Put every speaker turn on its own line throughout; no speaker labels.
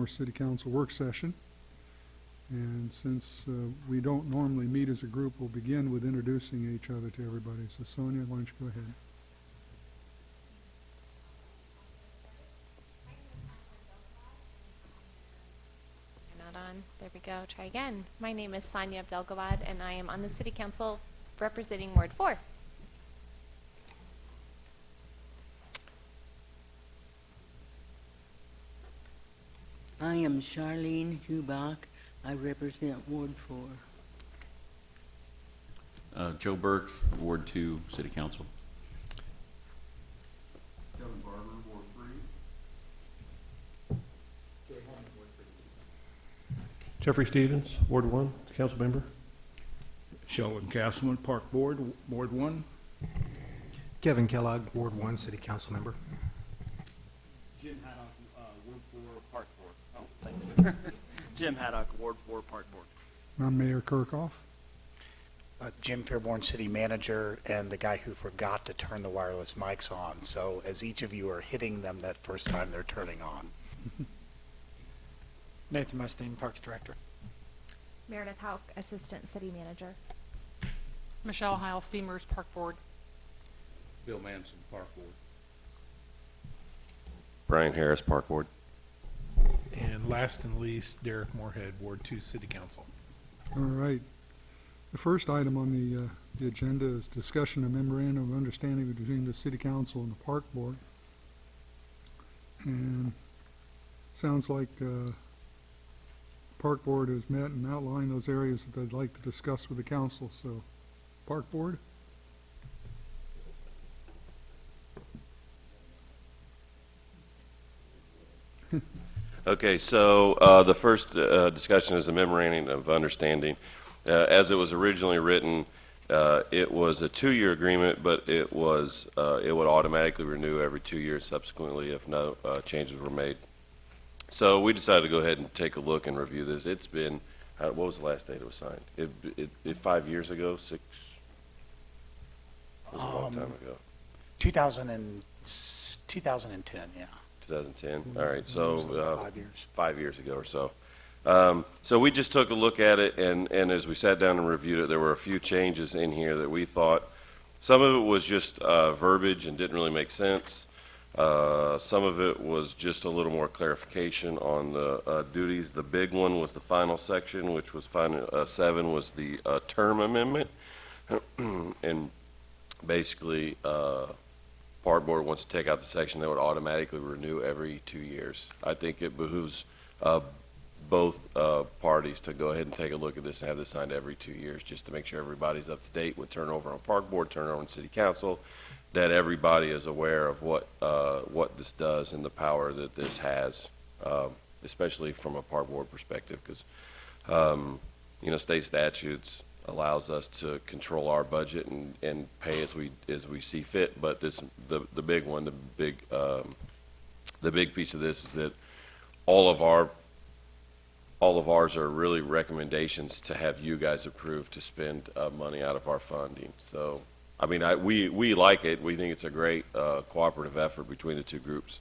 City Council work session. And since we don't normally meet as a group, we'll begin with introducing each other to everybody. So Sonia, why don't you go ahead?
Not on. There we go. Try again. My name is Sonia Abdelgawad, and I am on the City Council representing Ward 4.
I am Charlene Hubach. I represent Ward 4.
Joe Burke, Ward 2, City Council.
Kevin Barber, Ward 3.
Jeffrey Stevens, Ward 1, council member.
Sheldon Castleman, Park Board, Ward 1.
Kevin Kellogg, Ward 1, City Council member.
Jim Haddock, Ward 4, Park Board. Oh, thanks. Jim Haddock, Ward 4, Park Board.
I'm Mayor Kirkhoff.
Jim Fairborn, City Manager, and the guy who forgot to turn the wireless mics on. So as each of you are hitting them that first time they're turning on.
Nathan Mustine, Parks Director.
Meredith Hauk, Assistant City Manager.
Michelle Heil, Seamers, Park Board.
Bill Manson, Park Board.
Brian Harris, Park Board.
And last and least, Derek Moorhead, Ward 2, City Council.
All right. The first item on the agenda is discussion of memorandum of understanding between the City Council and the Park Board. And sounds like Park Board has met and outlined those areas that they'd like to discuss with the council. So, Park Board?
Okay, so the first discussion is the memorandum of understanding. As it was originally written, it was a 2-year agreement, but it would automatically renew every 2 years subsequently if no changes were made. So we decided to go ahead and take a look and review this. It's been, what was the last date it was signed? It 5 years ago, 6? It was a long time ago.
2010, yeah.
2010. All right, so
5 years.
5 years ago or so. So we just took a look at it, and as we sat down and reviewed it, there were a few changes in here that we thought, some of it was just verbiage and didn't really make sense. Some of it was just a little more clarification on the duties. The big one was the final section, which was 7 was the term amendment. And basically, Park Board wants to take out the section that would automatically renew every 2 years. I think it behooves both parties to go ahead and take a look at this and have this signed every 2 years, just to make sure everybody's up to date with turnover on Park Board, turnover on City Council, that everybody is aware of what this does and the power that this has, especially from a Park Board perspective, because state statutes allows us to control our budget and pay as we see fit. But the big one, the big piece of this is that all of ours are really recommendations to have you guys approve to spend money out of our funding. So, I mean, we like it. We think it's a great cooperative effort between the two groups,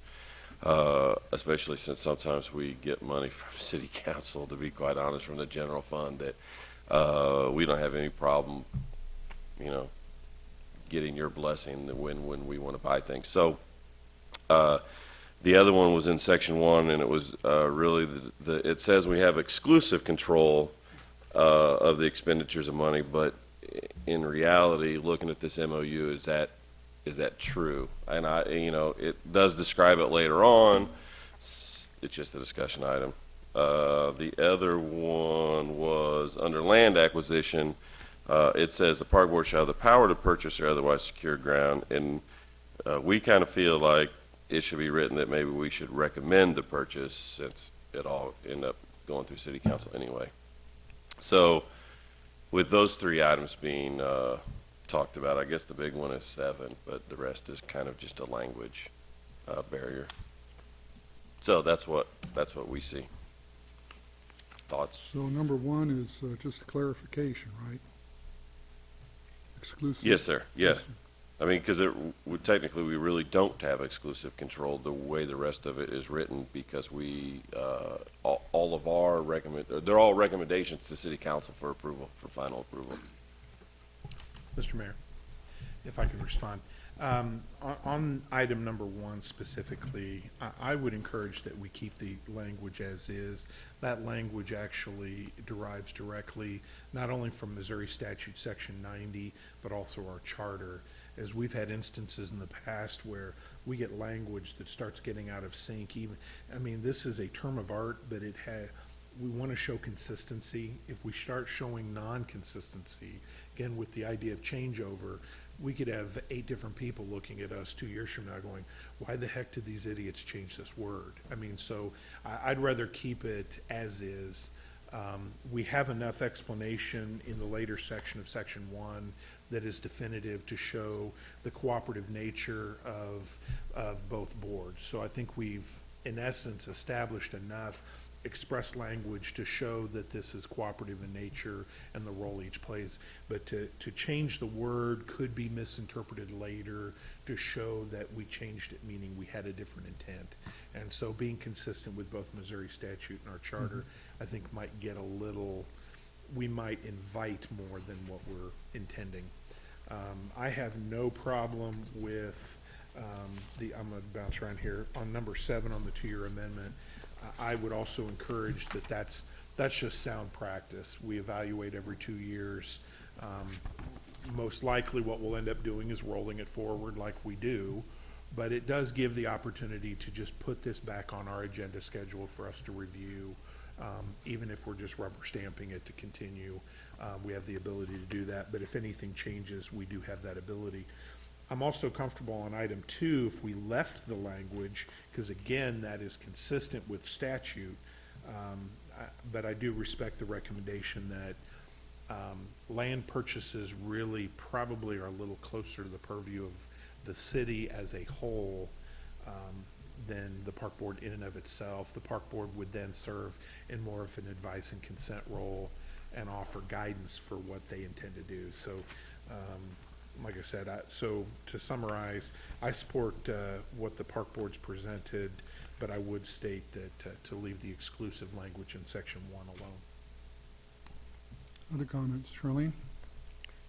especially since sometimes we get money from City Council, to be quite honest, from the general fund that we don't have any problem, getting your blessing when we want to buy things. So, the other one was in section 1, and it was really it says we have exclusive control of the expenditures of money, but in reality, looking at this MOU, is that true? And it does describe it later on. It's just a discussion item. The other one was under land acquisition. It says the Park Board shall have the power to purchase or otherwise secure ground, and we kind of feel like it should be written that maybe we should recommend the purchase, since it all end up going through City Council anyway. So with those 3 items being talked about, I guess the big one is 7, but the rest is kind of just a language barrier. So that's what we see. Thoughts?
So number 1 is just a clarification, right? Exclusive.
Yes, sir. Yes. I mean, because technically we really don't have exclusive control the way the rest of it is written, because we all of our they're all recommendations to city council for approval, for final approval.
Mr. Mayor, if I could respond. On item number 1 specifically, I would encourage that we keep the language as is. That language actually derives directly not only from Missouri Statute Section 90, but also our charter, as we've had instances in the past where we get language that starts getting out of sync. This is a term of art, but we want to show consistency. If we start showing non-consistency, again, with the idea of changeover, we could have 8 different people looking at us 2 years from now going, why the heck did these idiots change this word? So I'd rather keep it as is. We have enough explanation in the later section of Section 1 that is definitive to show the cooperative nature of both boards. So I think we've, in essence, established enough express language to show that this is cooperative in nature and the role each plays. But to change the word could be misinterpreted later to show that we changed it, meaning we had a different intent. And so being consistent with both Missouri statute and our charter, I think might get we might invite more than what we're intending. I have no problem with I'm going to bounce around here. On number 7 on the 2-year amendment, I would also encourage that's just sound practice. We evaluate every 2 years. Most likely what we'll end up doing is rolling it forward like we do, but it does give the opportunity to just put this back on our agenda schedule for us to review, even if we're just rubber stamping it to continue. We have the ability to do that, but if anything changes, we do have that ability. I'm also comfortable on item 2 if we left the language, because again, that is consistent with statute, but I do respect the recommendation that land purchases really probably are a little closer to the purview of the city as a whole than the park board in and of itself. The park board would then serve in more of an advice and consent role and offer guidance for what they intend to do. So like I said, so to summarize, I support what the park board's presented, but I would state that to leave the exclusive language in section 1 alone.
Other comments? Charlene?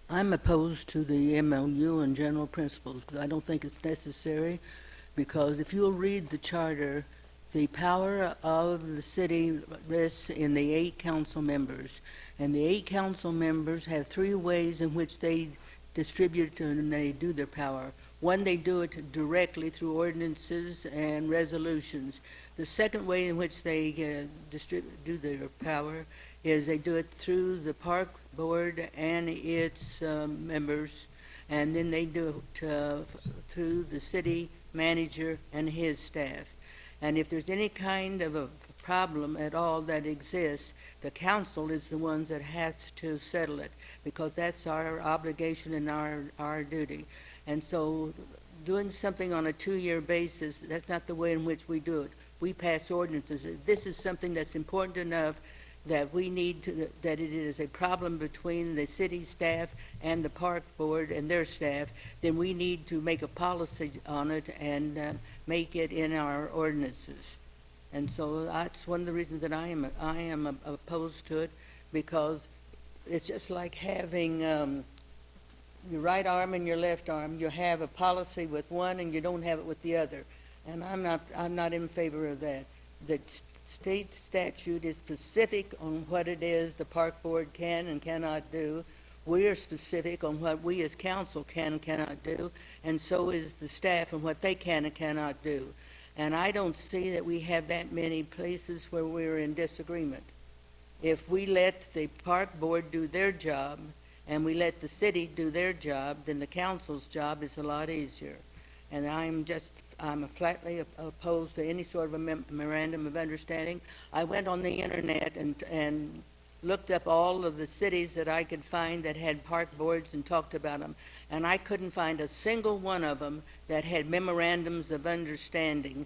I'm opposed to the MLU and general principles because I don't think it's necessary, because if you'll read the charter, the power of the city rests in the 8 council members, and the 8 council members have 3 ways in which they distribute and they do their power. One, they do it directly through ordinances and resolutions. The second way in which they do their power is they do it through the park board and its members, and then they do it through the city manager and his staff. And if there's any kind of a problem at all that exists, the council is the ones that has to settle it, because that's our obligation and our duty. And so doing something on a 2-year basis, that's not the way in which we do it. We pass ordinances. This is something that's important enough that we need to, that it is a problem between the city staff and the park board and their staff, then we need to make a policy on it and make it in our ordinances. And so that's one of the reasons that I am opposed to it, because it's just like having your right arm and your left arm. You have a policy with one and you don't have it with the other. And I'm not in favor of that. The state statute is specific on what it is the park board can and cannot do. We are specific on what we as council can and cannot do, and so is the staff and what they can and cannot do. And I don't see that we have that many places where we're in disagreement. If we let the park board do their job and we let the city do their job, then the council's job is a lot easier. And I'm flatly opposed to any sort of a memorandum of understanding. I went on the internet and looked up all of the cities that I could find that had park boards and talked about them, and I couldn't find a single one of them that had memorandums of understanding.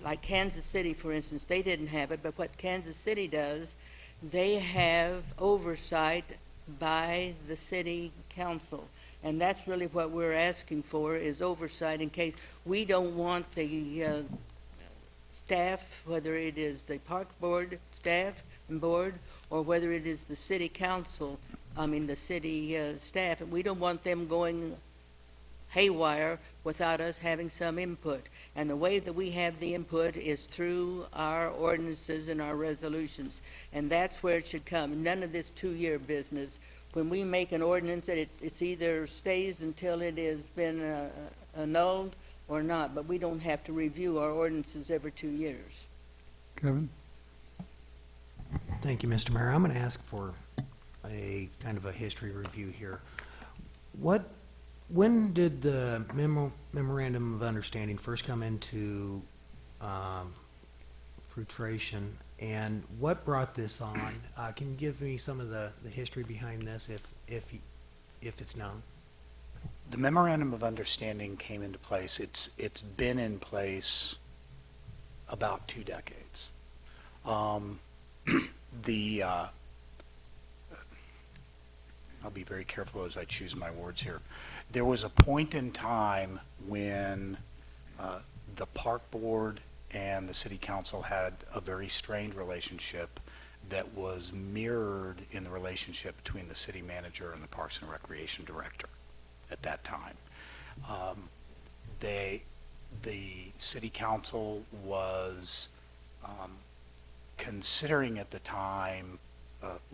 Like Kansas City, for instance, they didn't have it, but what Kansas City does, they have oversight by the city council. And that's really what we're asking for, is oversight in case we don't want the staff, whether it is the park board staff and board, or whether it is the city council, the city staff, and we don't want them going haywire without us having some input. And the way that we have the input is through our ordinances and our resolutions, and that's where it should come. None of this two-year business. When we make an ordinance, that it's either stays until it has been annulled or not, but we don't have to review our ordinances every 2 years.
Kevin?
Thank you, Mr. Mayor. I'm going to ask for a kind of a history review here. When did the memorandum of understanding first come into fruition, and what brought this on? Can you give me some of the history behind this, if it's known?
The memorandum of understanding came into place. It's been in place about 2 decades. I'll be very careful as I choose my words here. There was a point in time when the park board and the city council had a very strained relationship that was mirrored in the relationship between the city manager and the Parks and Recreation director at that time. The city council was considering at the time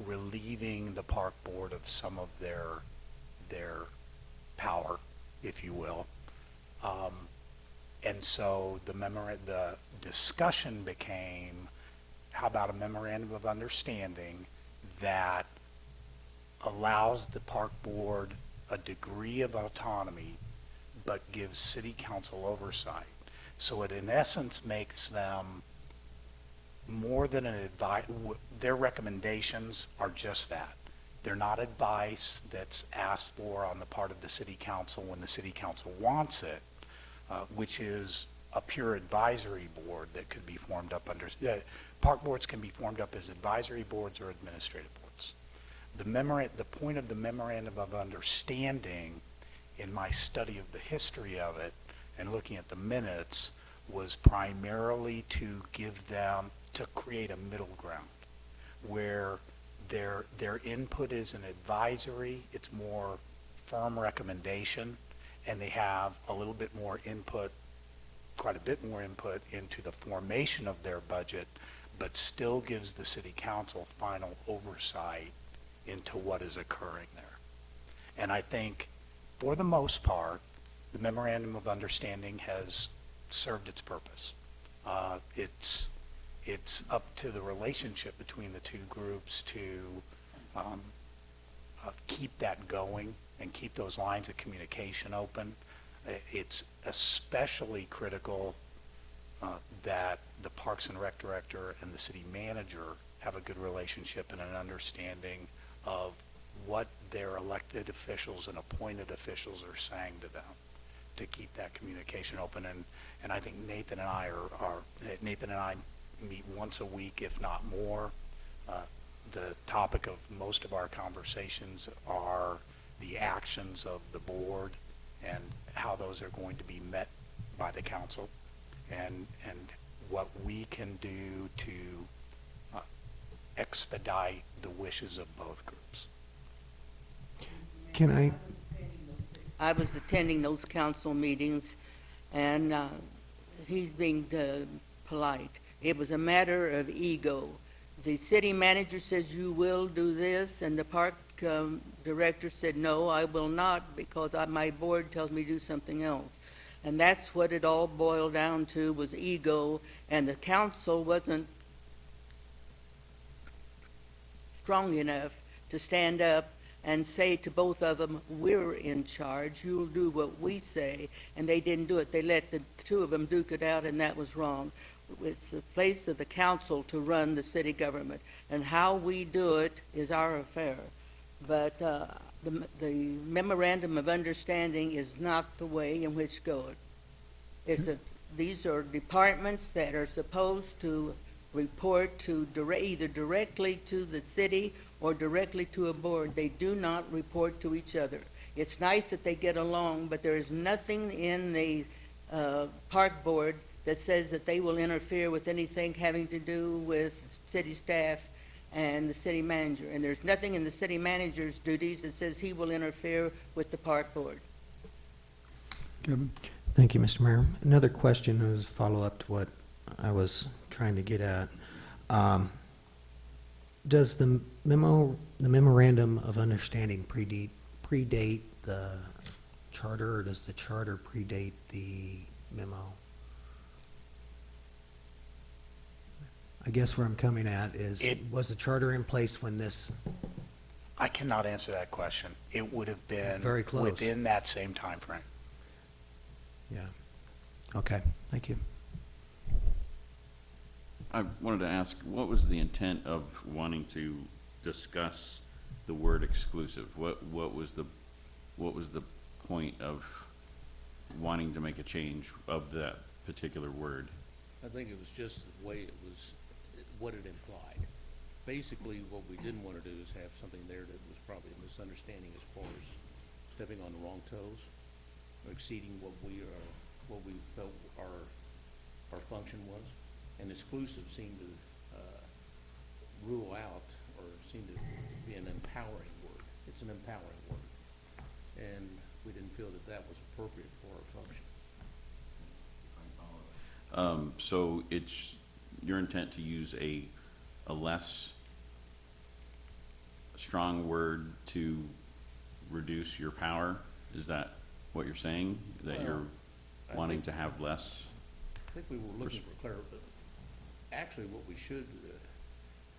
relieving the park board of some of their power, if you will. And so the discussion became, how about a memorandum of understanding that allows the park board a degree of autonomy but gives city council oversight. So it in essence makes them more than an advice. Their recommendations are just that. They're not advice that's asked for on the part of the city council when the city council wants it, which is a pure advisory board that could be formed up under, park boards can be formed up as advisory boards or administrative boards. The point of the memorandum of understanding in my study of the history of it and looking at the minutes was primarily to give them, to create a middle ground where their input is an advisory, it's more firm recommendation, and they have a little bit more input, quite a bit more input into the formation of their budget, but still gives the city council final oversight into what is occurring there. And I think, for the most part, the memorandum of understanding has served its purpose. It's up to the relationship between the two groups to keep that going and keep those lines of communication open. It's especially critical that the Parks and Rec director and the city manager have a good relationship and an understanding of what their elected officials and appointed officials are saying to them, to keep that communication open. And I think Nathan and I meet once a week, if not more. The topic of most of our conversations are the actions of the board and how those are going to be met by the council, and what we can do to expedite the wishes of both groups.
I was attending those council meetings, and he's being polite. It was a matter of ego. The city manager says, you will do this, and the park director said, no, I will not, because my board tells me to do something else. And that's what it all boiled down to, was ego, and the council wasn't strong enough to stand up and say to both of them, we're in charge, you'll do what we say, and they didn't do it. They let the two of them duke it out, and that was wrong. It's the place of the council to run the city government, and how we do it is our affair. But the memorandum of understanding is not the way in which to go. These are departments that are supposed to report to either directly to the city or directly to a board. They do not report to each other. It's nice that they get along, but there is nothing in the park board that says that they will interfere with anything having to do with city staff and the city manager. And there's nothing in the city manager's duties that says he will interfere with the park board.
Kevin?
Thank you, Mr. Mayor. Another question as a follow-up to what I was trying to get at. Does the memorandum of understanding predate the charter, or does the charter predate the memo? I guess where I'm coming at is, was the charter in place when this?
I cannot answer that question. It would have been
Very close.
within that same time frame.
Yeah. Okay, thank you.
I wanted to ask, what was the intent of wanting to discuss the word exclusive? What was the point of wanting to make a change of that particular word?
I think it was just the way it was, what it implied. Basically, what we didn't want to do is have something there that was probably a misunderstanding as far as stepping on the wrong toes or exceeding what we felt our function was. And exclusive seemed to rule out, or seemed to be an empowering word. It's an empowering word. And we didn't feel that that was appropriate for our function.
So it's your intent to use a less strong word to reduce your power? Is that what you're saying? That you're wanting to have less?
I think we were looking for clarification. Actually, what we should,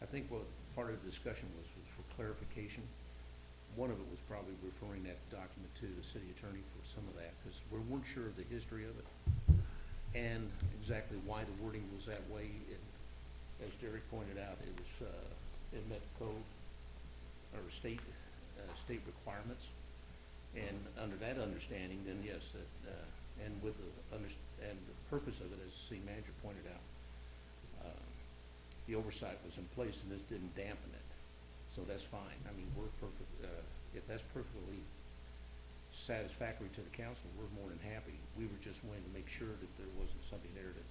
I think what part of the discussion was for clarification. One of it was probably referring that document to the city attorney for some of that, because we weren't sure of the history of it and exactly why the wording was that way. As Derek pointed out, it met code or state requirements, and under that understanding, then yes, and with and the purpose of it, as the city manager pointed out, the oversight was in place, and this didn't dampen it, so that's fine. I mean, we're perfect. If that's perfectly satisfactory to the council, we're more than happy. We were just wanting to make sure that there wasn't something there that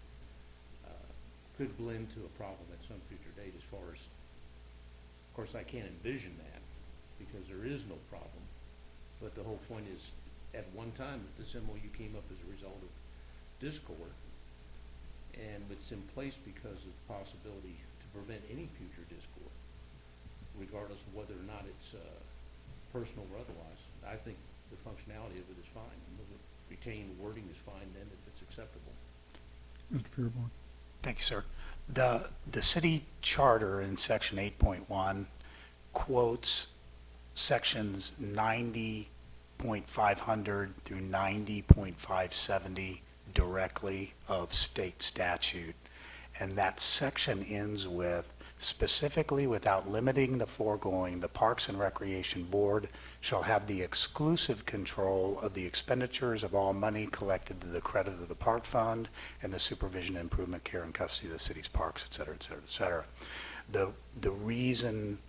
could blend to a problem at some future date. As far as, of course, I can't envision that because there is no problem. But the whole point is, at one time, this MOU came up as a result of discord, and it's in place because of the possibility to prevent any future discord, regardless of whether or not it's personal or otherwise. I think the functionality of it is fine. Retained wording is fine then if it's acceptable.
Mr. Fairborn?
Thank you, sir. The city charter in section 8.1 quotes sections 90.500 through 90.570 directly of state statute. And that section ends with, specifically without limiting the foregoing, the Parks and Recreation Board shall have the exclusive control of the expenditures of all money collected to the credit of the park fund and the supervision, improvement, care, and custody of the city's parks, et cetera, et cetera, et cetera. The reason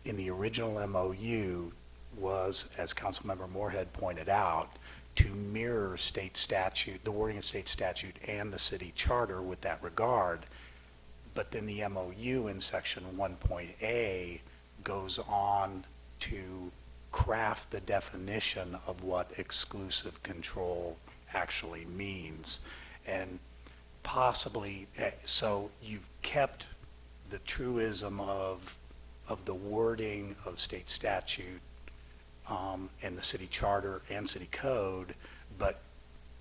in the original MOU was, as Councilmember Moorhead pointed out, to mirror state statute, the wording of state statute and the city charter with that regard. But then the MOU in section 1.A goes on to craft the definition of what exclusive control actually means. And possibly, so you've kept the truism of the wording of state statute and the city charter and city code, but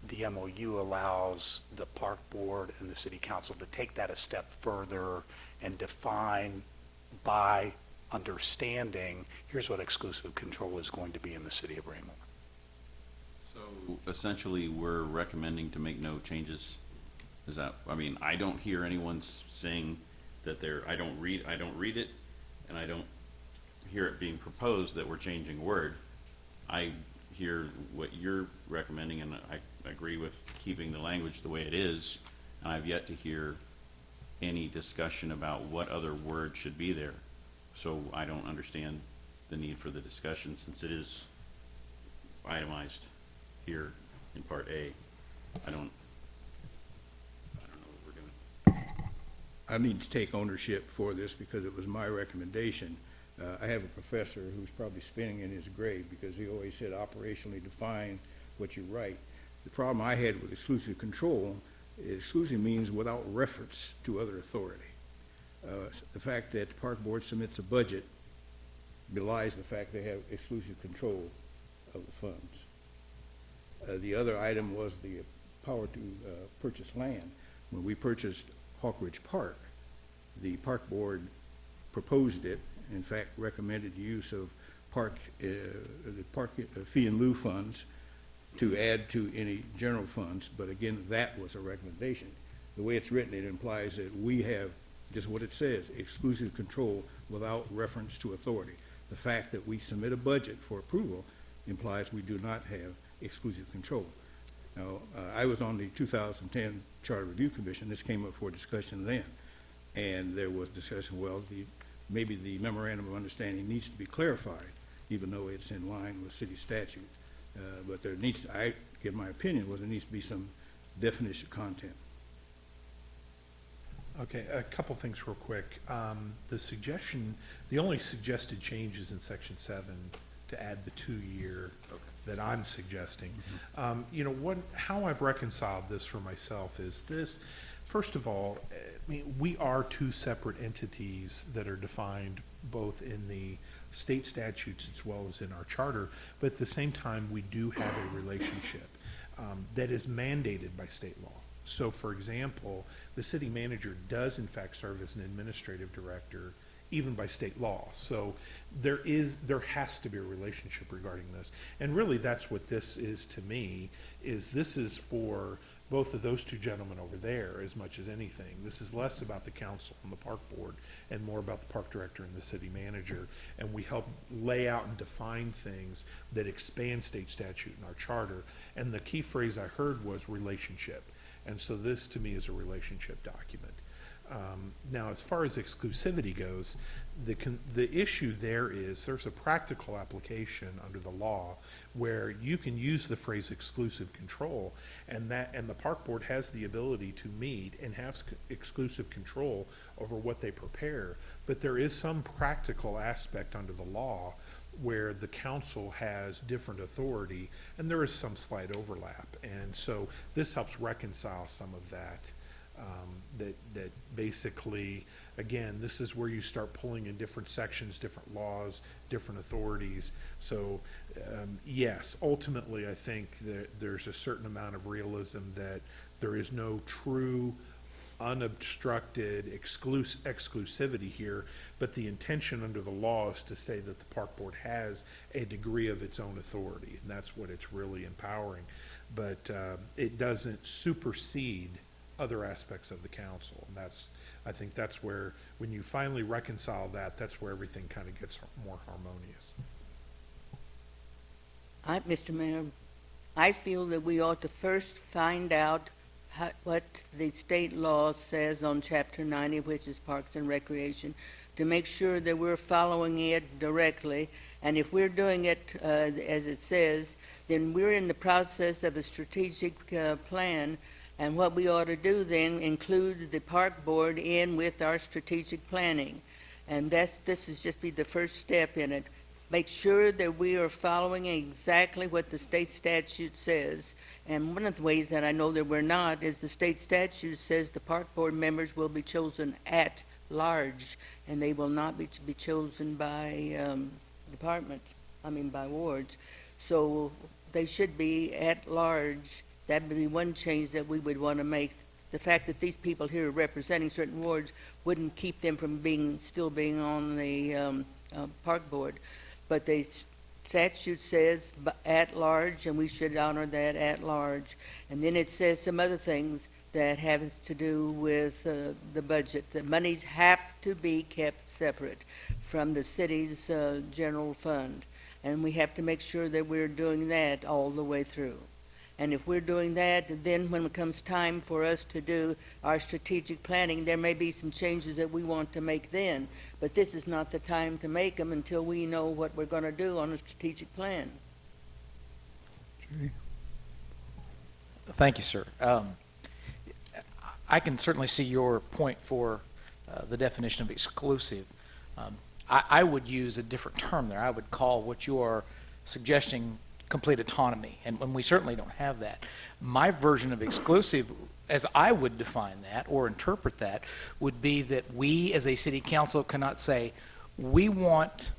the MOU allows the park board and the city council to take that a step further and define by understanding, here's what exclusive control is going to be in the city of Raymore.
So essentially, we're recommending to make no changes. Is that, I mean, I don't hear anyone saying that I don't read it, and I don't hear it being proposed that we're changing a word. I hear what you're recommending, and I agree with keeping the language the way it is, and I've yet to hear any discussion about what other word should be there. So I don't understand the need for the discussion since it is itemized here in Part A. I don't know
I need to take ownership for this because it was my recommendation. I have a professor who's probably spinning in his grave because he always said operationally define what you write. The problem I had with exclusive control, exclusive means without reference to other authority. The fact that the park board submits a budget belies the fact they have exclusive control of the funds. The other item was the power to purchase land. When we purchased Hawk Ridge Park, the park board proposed it, in fact recommended use of the park fee in lieu funds to add to any general funds, but again, that was a recommendation. The way it's written, it implies that we have, just what it says, exclusive control without reference to authority. The fact that we submit a budget for approval implies we do not have exclusive control. Now, I was on the 2010 Charter Review Commission. This came up for discussion then, and there was discussion, well, maybe the memorandum of understanding needs to be clarified, even though it's in line with city statute. But there needs to, I give my opinion, was there needs to be some definition content.
Okay, a couple things real quick. The only suggested changes in section 7 to add the 2-year that I'm suggesting. How I've reconciled this for myself is this. First of all, we are two separate entities that are defined both in the state statutes as well as in our charter, but at the same time, we do have a relationship that is mandated by state law. So, for example, the city manager does in fact serve as an administrative director even by state law. So there has to be a relationship regarding this. And really that's what this is to me, is this is for both of those two gentlemen over there as much as anything. This is less about the council and the park board and more about the park director and the city manager. And we help lay out and define things that expand state statute and our charter. And the key phrase I heard was relationship. And so this to me is a relationship document. Now, as far as exclusivity goes, the issue there is there's a practical application under the law where you can use the phrase exclusive control, and the park board has the ability to meet and have exclusive control over what they prepare. But there is some practical aspect under the law where the council has different authority, and there is some slight overlap. And so this helps reconcile some of that. That basically, again, this is where you start pulling in different sections, different laws, different authorities. So yes, ultimately I think that there's a certain amount of realism that there is no true unobstructed exclusivity here, but the intention under the law is to say that the park board has a degree of its own authority, and that's what it's really empowering. But it doesn't supersede other aspects of the council, and I think that's where, when you finally reconcile that, that's where everything kind of gets more harmonious.
Mr. Mayor, I feel that we ought to first find out what the state law says on Chapter 90, which is Parks and Recreation, to make sure that we're following it directly. And if we're doing it as it says, then we're in the process of a strategic plan. And what we ought to do then include the park board in with our strategic planning. And this is just be the first step in it. Make sure that we are following exactly what the state statute says. And one of the ways that I know that we're not is the state statute says the park board members will be chosen at large, and they will not be chosen by by wards. So they should be at large. That would be one change that we would want to make. The fact that these people here are representing certain wards wouldn't keep them from still being on the park board. But the statute says at large, and we should honor that at large. And then it says some other things that have to do with the budget. The monies have to be kept separate from the city's general fund. And we have to make sure that we're doing that all the way through. And if we're doing that, then when it comes time for us to do our strategic planning, there may be some changes that we want to make then. But this is not the time to make them until we know what we're going to do on a strategic plan.
Jay?
Thank you, sir. I can certainly see your point for
the definition of exclusive. I would use a different term there. I would call what you are suggesting complete autonomy, and we certainly don't have that. My version of exclusive, as I would define that or interpret that, would be that we as a city council cannot say, we want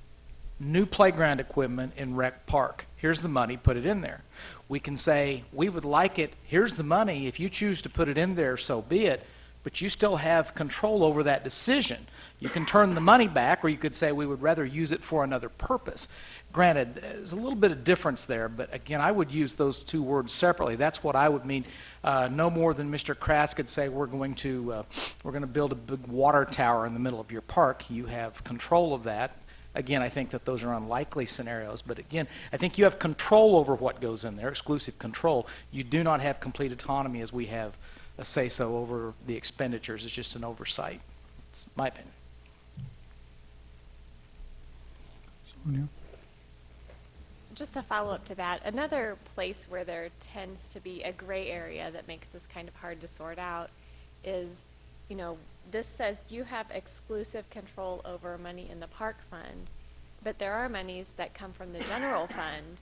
new playground equipment in Rec Park. Here's the money, put it in there. We can say, we would like it, here's the money, if you choose to put it in there, so be it, but you still have control over that decision. You can turn the money back, or you could say we would rather use it for another purpose. Granted, there's a little bit of difference there, but again, I would use those two words separately. That's what I would mean. No more than Mr. Krass could say we're going to build a big water tower in the middle of your park. You have control of that. Again, I think that those are unlikely scenarios, but again, I think you have control over what goes in there, exclusive control. You do not have complete autonomy as we have a say-so over the expenditures. It's just an oversight. It's my opinion.
Sonia?
Just a follow-up to that, another place where there tends to be a gray area that makes this kind of hard to sort out is, you know, this says you have exclusive control over money in the park fund, but there are monies that come from the general fund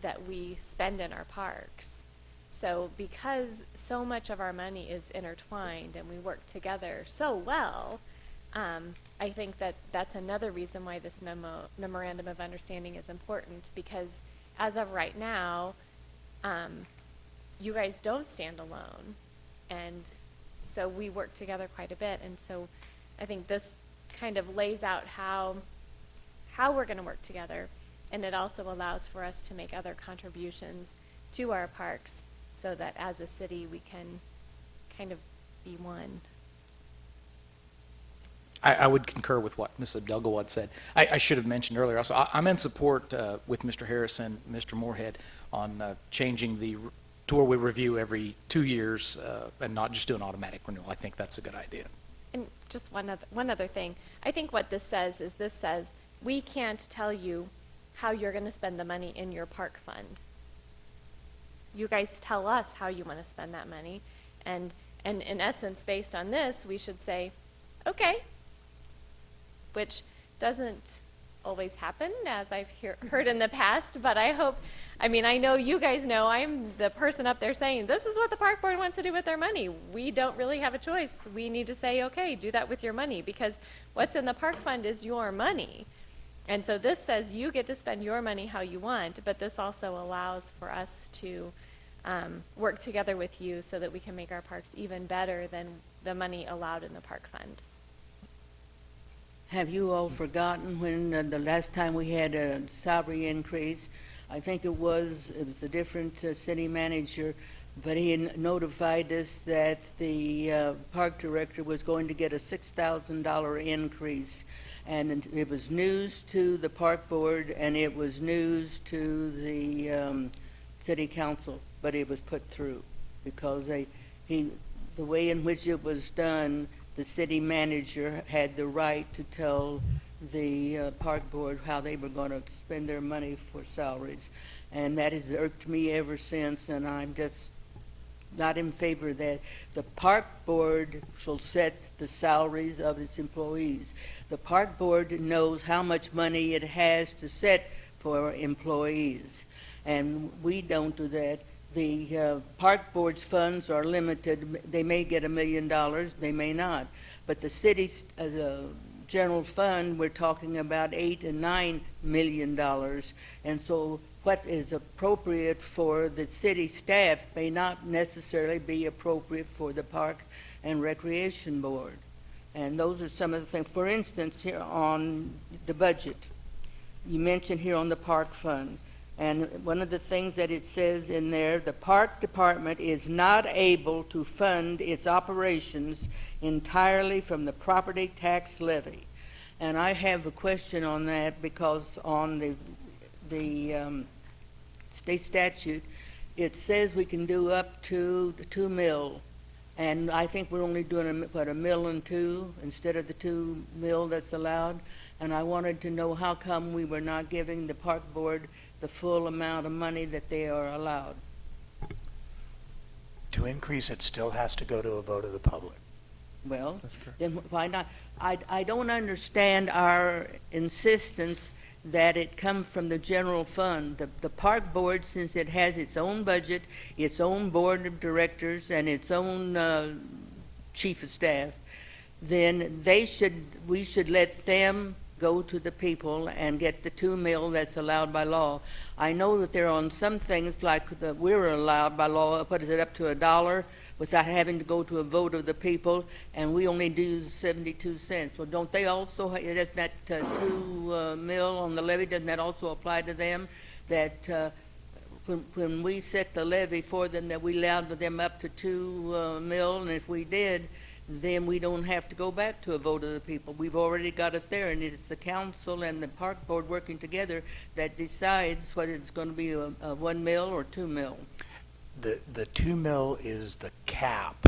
that we spend in our parks. So because so much of our money is intertwined and we work together so well, I think that that's another reason why this memorandum of understanding is important, because as of right now, you guys don't stand alone, and so we work together quite a bit, and so I think this kind of lays out how we're going to work together, and it also allows for us to make other contributions to our parks so that as a city we can kind of be one.
I would concur with what Ms. Abdelgawad said. I should have mentioned earlier also, I'm in support with Mr. Harris and Mr. Moorhead on changing to where we review every 2 years and not just do an automatic renewal. I think that's a good idea.
And just one other thing. I think what this says is we can't tell you how you're going to spend the money in your park fund. You guys tell us how you want to spend that money. And in essence, based on this, we should say, okay, which doesn't always happen, as I've heard in the past, but I know you guys know I'm the person up there saying, this is what the park board wants to do with their money. We don't really have a choice. We need to say, okay, do that with your money, because what's in the park fund is your money. And so this says you get to spend your money how you want, but this also allows for us to work together with you so that we can make our parks even better than the money allowed in the park fund.
Have you all forgotten when the last time we had a salary increase? I think it was a different city manager, but he notified us that the park director was going to get a $6,000 increase. And it was news to the park board and it was news to the city council, but it was put through because the way in which it was done, the city manager had the right to tell the park board how they were going to spend their money for salaries. And that has irked me ever since, and I'm just not in favor of that. The park board shall set the salaries of its employees. The park board knows how much money it has to set for employees, and we don't do that. The park board's funds are limited. They may get $1 million, they may not. But the city's as a general fund, we're talking about $8 and $9 million. And so what is appropriate for the city staff may not necessarily be appropriate for the Park and Recreation Board. And those are some of the things. For instance, here on the budget, you mentioned here on the park fund, and one of the things that it says in there, the park department is not able to fund its operations entirely from the property tax levy. And I have a question on that because on the state statute, it says we can do up to 2 mil. And I think we're only doing, $1.2 million instead of the 2 mil that's allowed. And I wanted to know how come we were not giving the park board the full amount of money that they are allowed.
To increase, it still has to go to a vote of the public.
Well,
That's correct.
then why not? I don't understand our insistence that it come from the general fund. The park board, since it has its own budget, its own board of directors, and its own chief of staff, then we should let them go to the people and get the 2 mil that's allowed by law. I know that there are on some things like we're allowed by law, what is it, up to $1 without having to go to a vote of the people, and we only do 72 cents. Well, don't they also, doesn't that 2 mil on the levy, doesn't that also apply to them? That when we set the levy for them, that we allowed them up to 2 mil, and if we did, then we don't have to go back to a vote of the people. We've already got it there, and it's the council and the park board working together that decides whether it's going to be a 1 mil or 2 mil.
The 2 mil is the cap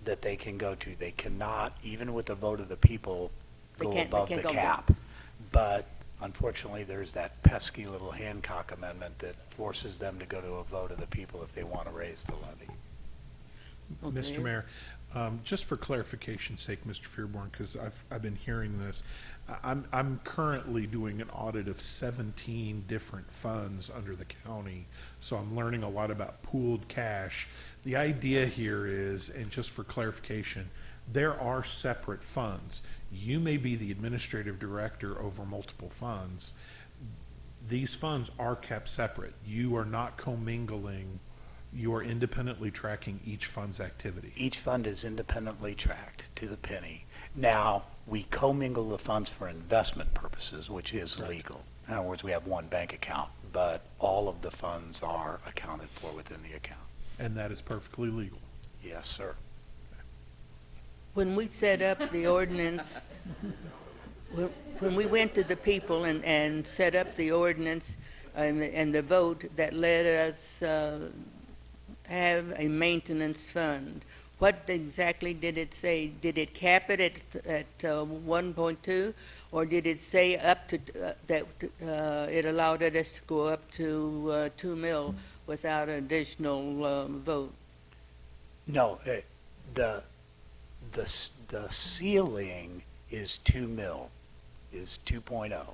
that they can go to. They cannot, even with the vote of the people, go above the cap. But unfortunately, there's that pesky little Hancock amendment that forces them to go to a vote of the people if they want to raise the levy.
Okay.
Mr. Mayor, just for clarification's sake, Mr. Fearborn, because I've been hearing this, I'm currently doing an audit of 17 different funds under the county, so I'm learning a lot about pooled cash. The idea here is, and just for clarification, there are separate funds. You may be the administrative director over multiple funds. These funds are kept separate. You are not commingling. You are independently tracking each fund's activity.
Each fund is independently tracked to the penny. Now, we commingle the funds for investment purposes, which is legal. In other words, we have one bank account, but all of the funds are accounted for within the account.
And that is perfectly legal.
Yes, sir.
When we set up the ordinance, when we went to the people and set up the ordinance and the vote that let us have a maintenance fund, what exactly did it say? Did it cap it at 1.2, or did it say up to that it allowed us to go up to 2 mil without additional vote?
No, the ceiling is 2 mil, is 2.0,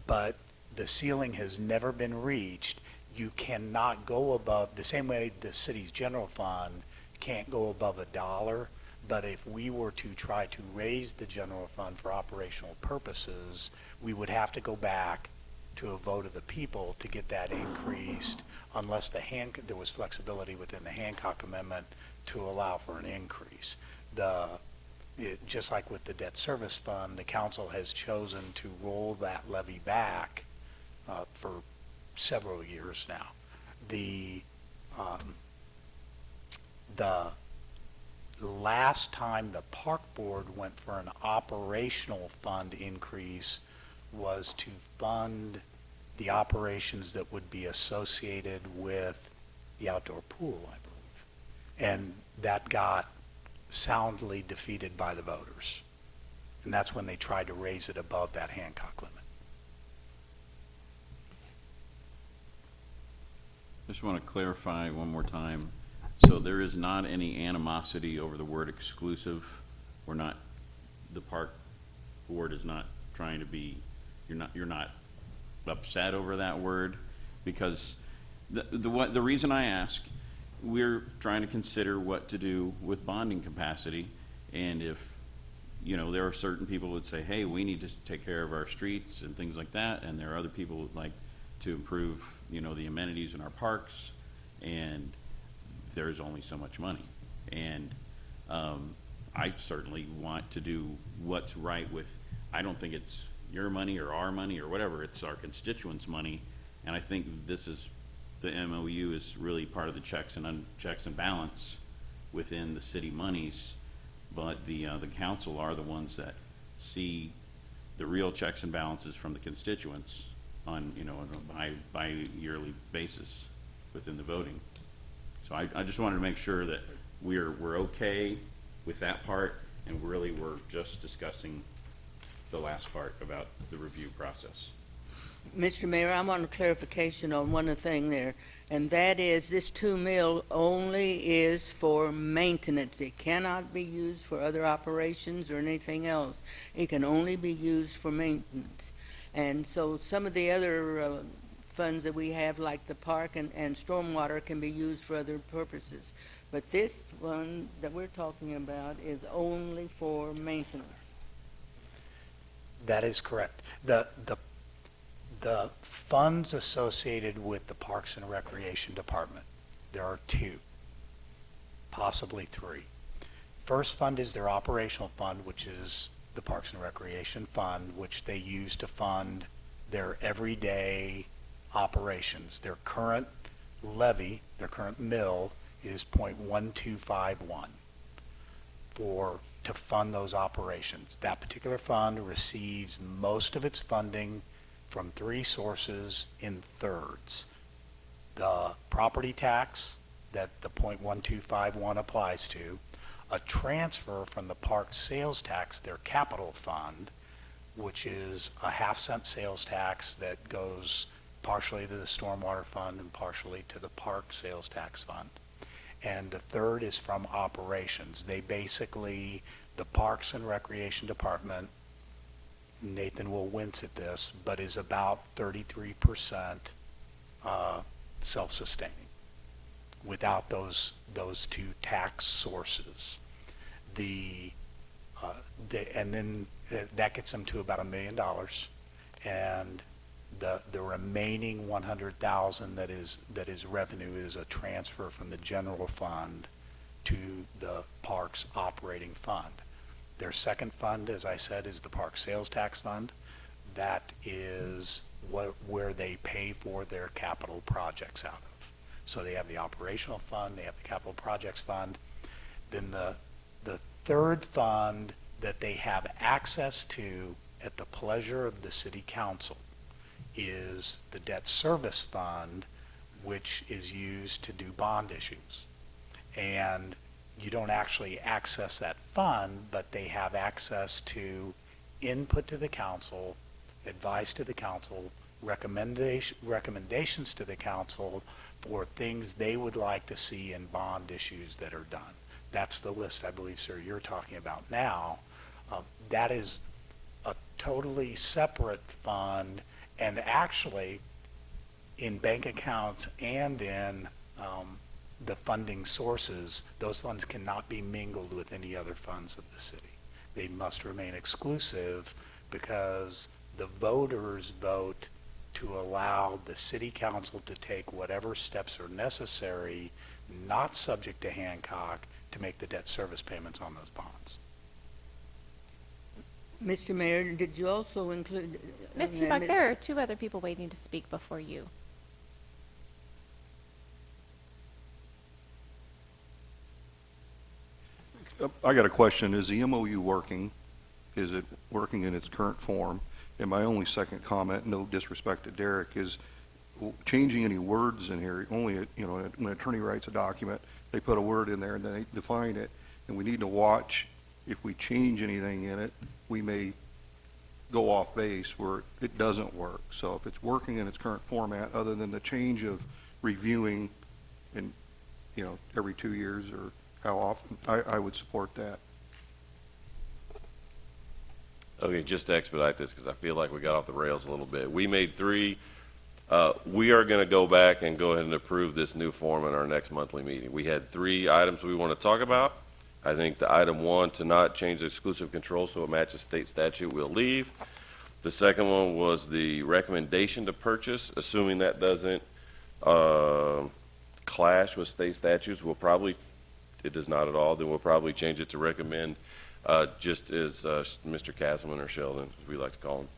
but the ceiling has never been reached. You cannot go above, the same way the city's general fund can't go above $1, but if we were to try to raise the general fund for operational purposes, we would have to go back to a vote of the people to get that increased, unless there was flexibility within the Hancock Amendment to allow for an increase. Just like with the debt service fund, the council has chosen to roll that levy back for several years now. The last time the park board went for an operational fund increase was to fund the operations that would be associated with the outdoor pool, I believe. And that got soundly defeated by the voters. And that's when they tried to raise it above that Hancock limit.
Just want to clarify one more time. So there is not any animosity over the word exclusive. The park board is not trying to be, you're not upset over that word, because the reason I ask, we're trying to consider what to do with bonding capacity, and if, there are certain people who would say, hey, we need to take care of our streets and things like that, and there are other people who would like to improve, the amenities in our parks, and there's only so much money. And I certainly want to do what's right with, I don't think it's your money or our money or whatever, it's our constituents' money, and I think the MOU is really part of the checks and balance within the city monies, but the council are the ones that see the real checks and balances from the constituents on a bi-yearly basis within the voting. So I just wanted to make sure that we're okay with that part, and really we're just discussing the last part about the review process.
Mr. Mayor, I want a clarification on one thing there, and that is this 2 mil only is for maintenance. It cannot be used for other operations or anything else. It can only be used for maintenance. And so some of the other funds that we have, like the park and stormwater, can be used for other purposes. But this one that we're talking about is only for maintenance.
That is correct. The funds associated with the Parks and Recreation Department, there are 2, possibly 3. First fund is their operational fund, which is the Parks and Recreation Fund, which they use to fund their everyday operations. Their current levy, their current mill is .1251 to fund those operations. That particular fund receives most of its funding from 3 sources in thirds. The property tax that the .1251 applies to, a transfer from the park sales tax, their capital fund, which is a half-cent sales tax that goes partially to the stormwater fund and partially to the park sales tax fund. And the third is from operations. They basically, the Parks and Recreation Department, Nathan will wince at this, but is about 33% self-sustaining without those 2 tax sources. And then that gets them to about $1 million, and the remaining 100,000 that is revenue is a transfer from the general fund to the park's operating fund. Their second fund, as I said, is the park sales tax fund. That is where they pay for their capital projects out of. So they have the operational fund, they have the capital projects fund. Then the third fund that they have access to at the pleasure of the city council is the debt service fund, which is used to do bond issues. And you don't actually access that fund, but they have access to input to the council, advice to the council, recommendations to the council for things they would like to see in bond issues that are done. That's the list, I believe, sir, you're talking about now. That is a totally separate fund, and actually in bank accounts and in the funding sources, those funds cannot be mingled with any other funds of the city. They must remain exclusive because the voters vote to allow the city council to take whatever steps are necessary, not subject to Hancock, to make the debt service payments on those bonds.
Mr. Mayor, did you also include...
Ms. Hubach, there are 2 other people waiting to speak before you.
I got a question. Is the MOU working? Is it working in its current form? And my only second comment, no disrespect to Derek, is changing any words in here. Only, when an attorney writes a document, they put a word in there and then they define it. And we need to watch if we change anything in it, we may go off base where it doesn't work. So if it's working in its current format, other than the change of reviewing in, every 2 years or how often, I would support that.
Okay, just to expedite this, because I feel like we got off the rails a little bit. We made 3. We are going to go back and go ahead and approve this new form in our next monthly meeting. We had 3 items we want to talk about. I think the item 1, to not change the exclusive control so it matches state statute, we'll leave. The second one was the recommendation to purchase, assuming that doesn't clash with state statutes, it does not at all, then we'll probably change it to recommend, just as Mr. Castleman or Sheldon, as we like to call him,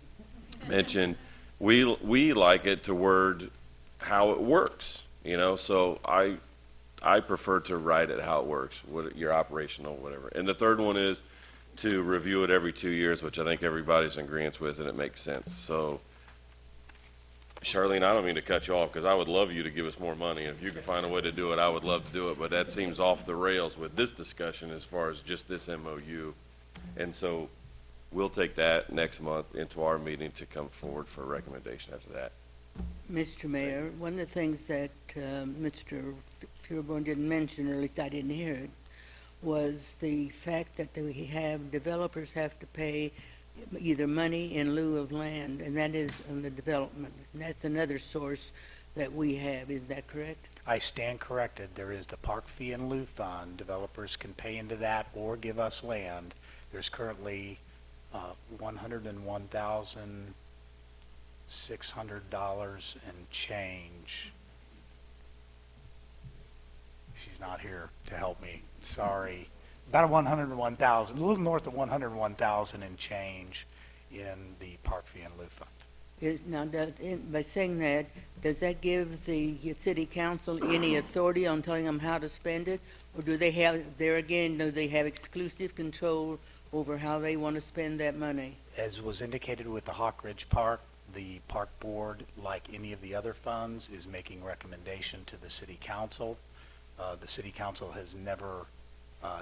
mentioned. We like it to word how it works, so I prefer to write it how it works, your operational, whatever. And the third one is to review it every 2 years, which I think everybody's in agreement with, and it makes sense. So, Charlene, I don't mean to cut you off, because I would love you to give us more money. If you can find a way to do it, I would love to do it, but that seems off the rails with this discussion as far as just this MOU. And so, we'll take that next month into our meeting to come forward for a recommendation after that.
Mr. Mayor, one of the things that Mr. Fuhrborn didn't mention, or at least I didn't hear it, was the fact that developers have to pay either money in lieu of land, and that is on the development. And that's another source that we have. Is that correct?
I stand corrected. There is the park fee in lieu fund. Developers can pay into that or give us land. There's currently $101,600 and change. She's not here to help me. Sorry. About 101,000, a little north of 101,000 and change in the park fee in lieu fund.
By saying that, does that give the city council any authority on telling them how to spend it? Or do they have exclusive control over how they want to spend that money?
As was indicated with the Hawk Ridge Park, the park board, like any of the other funds, is making recommendation to the city council. The city council has never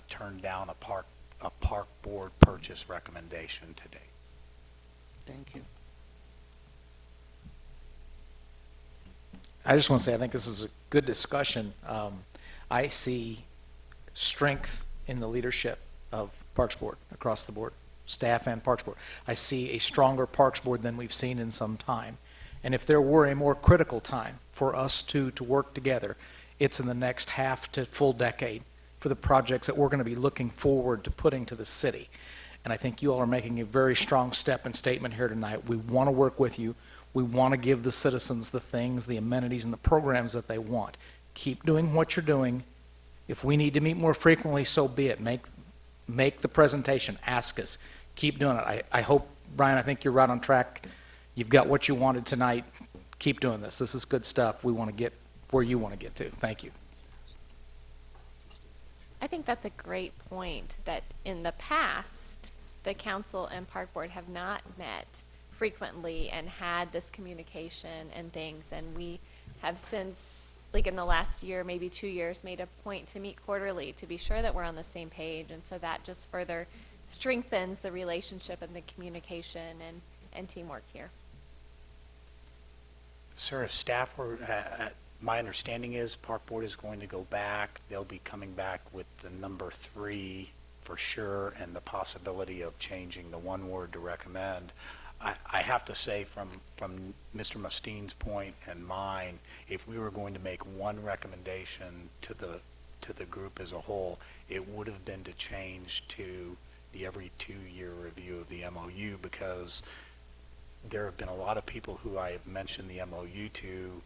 turned down a park board purchase recommendation to date.
Thank you.
I just want to say I think this is a good discussion. I see strength in the leadership of Parks Board across the board, staff and Parks Board. I see a stronger Parks Board than we've seen in some time. And if there were a more critical time for us to work together, it's in the next half to full decade for the projects that we're going to be looking forward to putting to the city. And I think you all are making a very strong step and statement here tonight. We want to work with you. We want to give the citizens the things, the amenities, and the programs that they want. Keep doing what you're doing. If we need to meet more frequently, so be it. Make the presentation. Ask us. Keep doing it. I hope, Brian, I think you're right on track. You've got what you wanted tonight. Keep doing this. This is good stuff. We want to get where you want to get to. Thank you.
I think that's a great point, that in the past, the council and park board have not met frequently and had this communication and things, and we have since, like in the last year, maybe 2 years, made a point to meet quarterly to be sure that we're on the same page, and so that just further strengthens the relationship and the communication and teamwork here.
Sir, if staff were, my understanding is Park Board is going to go back. They'll be coming back with the number 3 for sure, and the possibility of changing the one word to recommend. I have to say, from Mr. Musteen's point and mine, if we were going to make one recommendation to the group as a whole, it would have been to change to the every 2-year review of the MOU, because there have been a lot of people who I have mentioned the MOU to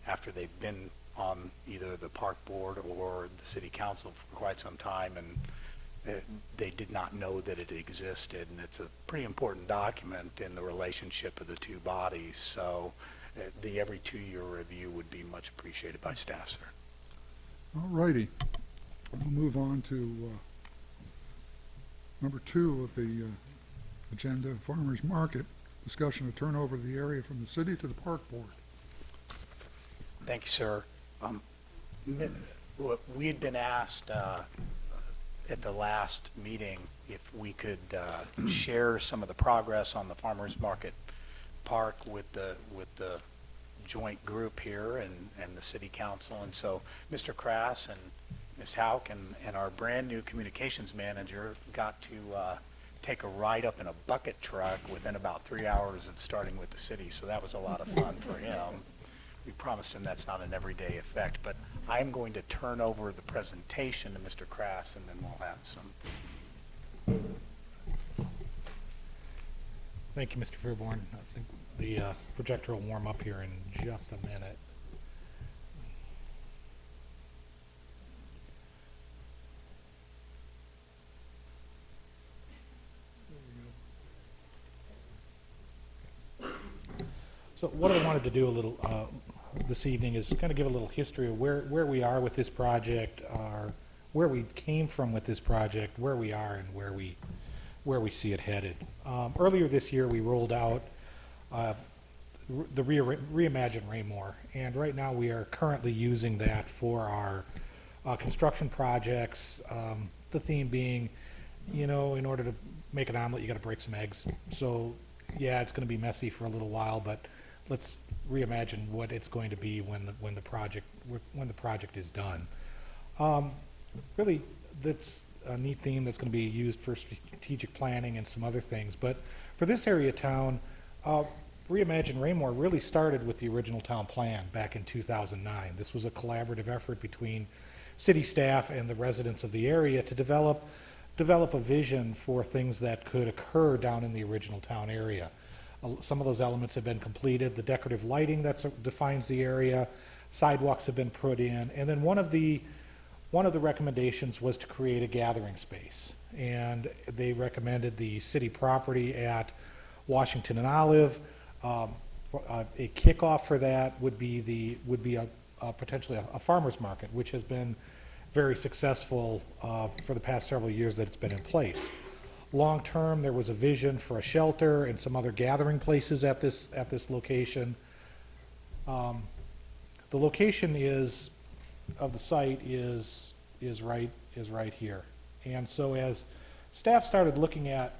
after they've been on either the park board or the city council for quite some time, and they did not know that it existed, and it's a pretty important document in the relationship of the two bodies. So the every 2-year review would be much appreciated by staff, sir.
All righty. We'll move on to number 2 of the agenda, Farmers Market, discussion of turnover of the area from the city to the park board.
Thank you, sir. We had been asked at the last meeting if we could share some of the progress on the Farmers Market Park with the joint group here and the city council. And so Mr. Crass and Ms. Hauk and our brand new communications manager got to take a ride up in a bucket truck within about 3 hours of starting with the city. So that was a lot of fun for him. We promised him that's not an everyday effect, but I'm going to turn over the presentation to Mr. Crass, and then we'll have some.
Thank you, Mr. Fuhrborn. I think the projector will warm up here in just a minute. So what I wanted to do a little this evening is kind of give a little history of where we are with this project, where we came from with this project, where we are, and where we see it headed. Earlier this year, we rolled out the Reimagine Raymore, and right now we are currently using that for our construction projects. The theme being you know, in order to make an omelet, you gotta break some eggs. So, yeah, it's gonna be messy for a little while, but let's reimagine what it's going to be when the project is done. Really, that's a neat theme that's gonna be used for strategic planning and some other things. But for this area of town, Reimagine Raymore really started with the original town plan back in 2009. This was a collaborative effort between city staff and the residents of the area to develop a vision for things that could occur down in the original town area. Some of those elements have been completed. The decorative lighting that defines the area, sidewalks have been put in, and then one of the recommendations was to create a gathering space. And they recommended the city property at Washington and Olive. A kickoff for that would be potentially a farmer's market, which has been very successful for the past several years that it's been in place. Long term, there was a vision for a shelter and some other gathering places at this location. The location of the site is right here, and so as staff started looking at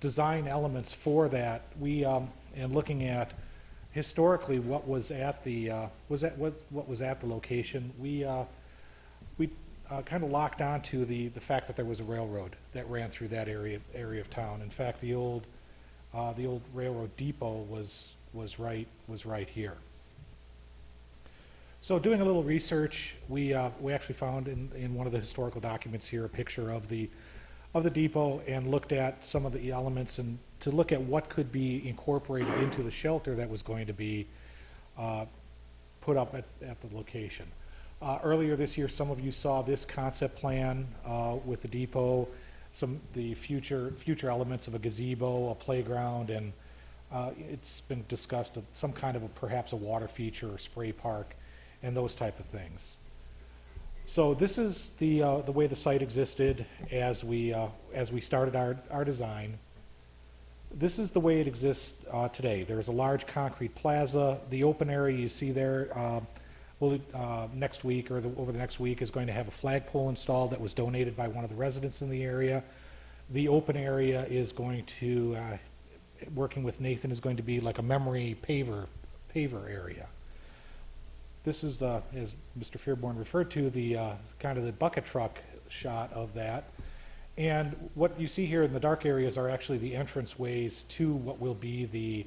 design elements for that, and looking at historically what was at the location, we kind of locked onto the fact that there was a railroad that ran through that area of town. In fact, the old railroad depot was right here. So doing a little research, we actually found in one of the historical documents here a picture of the depot, and looked at some of the elements and to look at what could be incorporated into the shelter that was going to be put up at the location. Earlier this year, some of you saw this concept plan with the depot, the future elements of a gazebo, a playground, and it's been discussed some kind of perhaps a water feature or spray park and those type of things. So this is the way the site existed as we started our design. This is the way it exists today. There's a large concrete plaza. The open area you see there next week or over the next week is going to have a flagpole installed that was donated by one of the residents in the area. The open area is going to, working with Nathan, is going to be like a memory paver area. This is, as Mr. Fearborn referred to, the kind of the bucket truck shot of that. And what you see here in the dark areas are actually the entrance ways to what will be the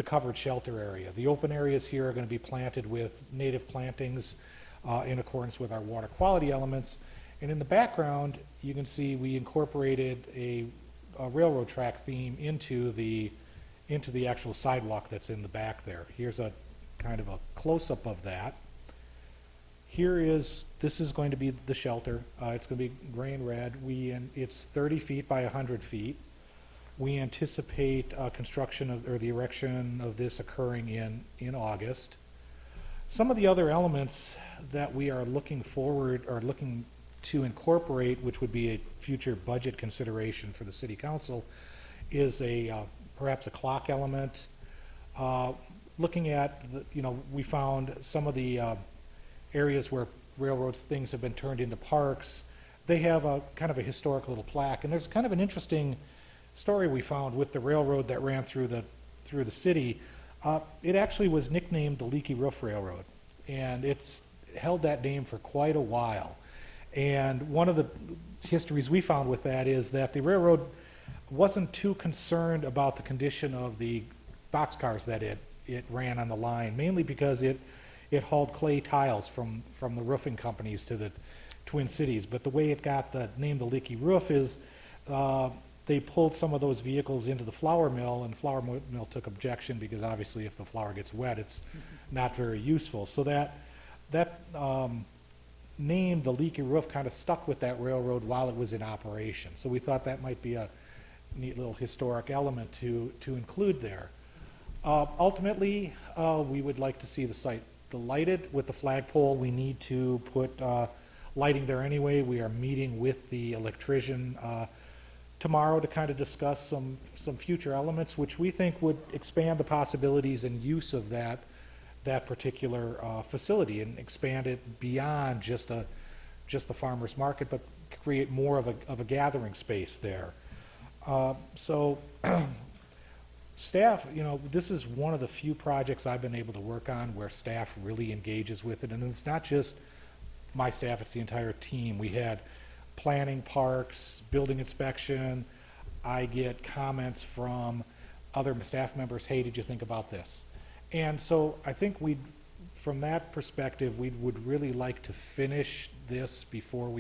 covered shelter area. The open areas here are going to be planted with native plantings in accordance with our water quality elements. And in the background, you can see we incorporated a railroad track theme into the actual sidewalk that's in the back there. Here's a kind of a close-up of that. This is going to be the shelter. It's going to be gray and red. It's 30 feet by 100 feet. We anticipate construction or the erection of this occurring in August. Some of the other elements that we are looking to incorporate, which would be a future budget consideration for the city council, is perhaps a clock element. Looking at, we found some of the areas where railroads things have been turned into parks. They have a kind of a historic little plaque, and there's kind of an interesting story we found with the railroad that ran through the city. It actually was nicknamed the Leaky Roof Railroad, and it's held that name for quite a while. And one of the histories we found with that is that the railroad wasn't too concerned about the condition of the boxcars that it ran on the line, mainly because it hauled clay tiles from the roofing companies to the Twin Cities. But the way it got the name the Leaky Roof is they pulled some of those vehicles into the flour mill, and the flour mill took objection because obviously if the flour gets wet, it's not very useful. So that name, the Leaky Roof, kind of stuck with that railroad while it was in operation. So we thought that might be a neat little historic element to include there. Ultimately, we would like to see the site lighted with the flagpole. We need to put lighting there anyway. We are meeting with the electrician tomorrow to kind of discuss some future elements, which we think would expand the possibilities and use of that particular facility and expand it beyond just the farmer's market, create more of a gathering space there. So staff, this is one of the few projects I've been able to work on where staff really engages with it. And it's not just my staff, it's the entire team. We had planning, parks, building inspection. I get comments from other staff members, hey, did you think about this? And so I think from that perspective, we would really like to finish this before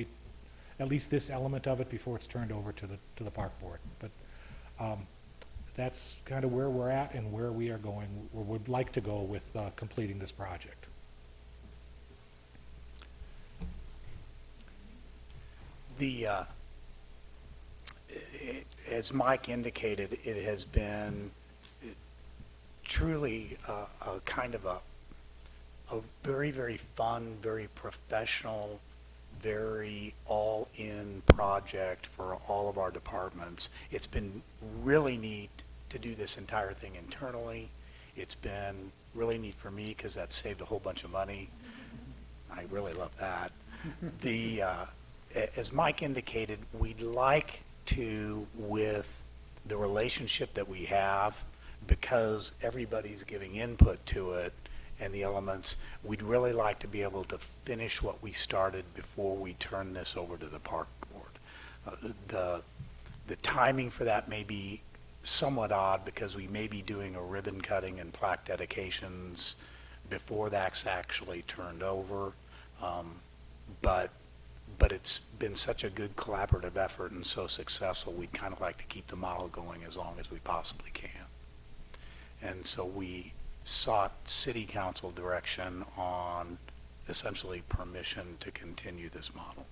at least this element of it, before it's turned over to the park board. But that's kind of where we're at and where we are going, or would like to go with completing this project.
As Mike indicated, it has been truly a kind of a very, very fun, very professional, very all-in project for all of our departments. It's been really neat to do this entire thing internally. It's been really neat for me because that saved a whole bunch of money. I really love that. As Mike indicated, we'd like to, with the relationship that we have, because everybody's giving input to it and the elements, we'd really like to be able to finish what we started before we turn this over to the park board. The timing for that may be somewhat odd because we may be doing a ribbon cutting and plaque dedications before that's actually turned over. But it's been such a good collaborative effort and so successful, we'd kind of like to keep the model going as long as we possibly can. And so we sought city council direction on essentially permission to continue this model.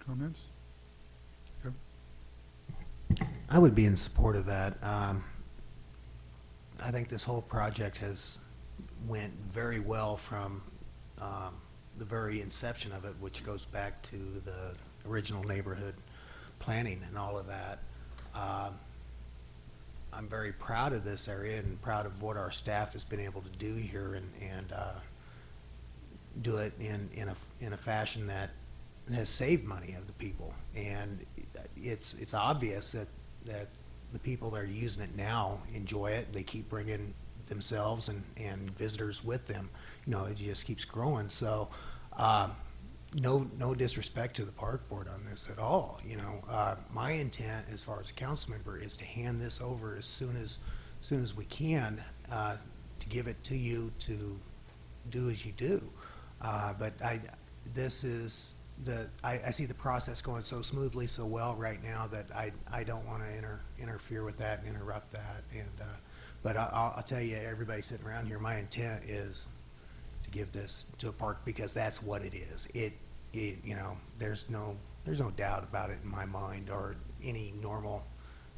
Comments?
I would be in support of that. I think this whole project has went very well from the very inception of it, which goes back to the original neighborhood planning and all of that. I'm very proud of this area and proud of what our staff has been able to do here and do it in a fashion that has saved money of the people. And it's obvious that the people that are using it now enjoy it. They keep bringing themselves and visitors with them. It just keeps growing. So no disrespect to the park board on this at all. My intent as far as a council member is to hand this over as soon as we can, to give it to you to do as you do. But I see the process going so smoothly, so well right now that I don't want to interfere with that and interrupt that. But I'll tell you, everybody sitting around here, my intent is to give this to a park because that's what it is. There's no doubt about it in my mind, or any normal,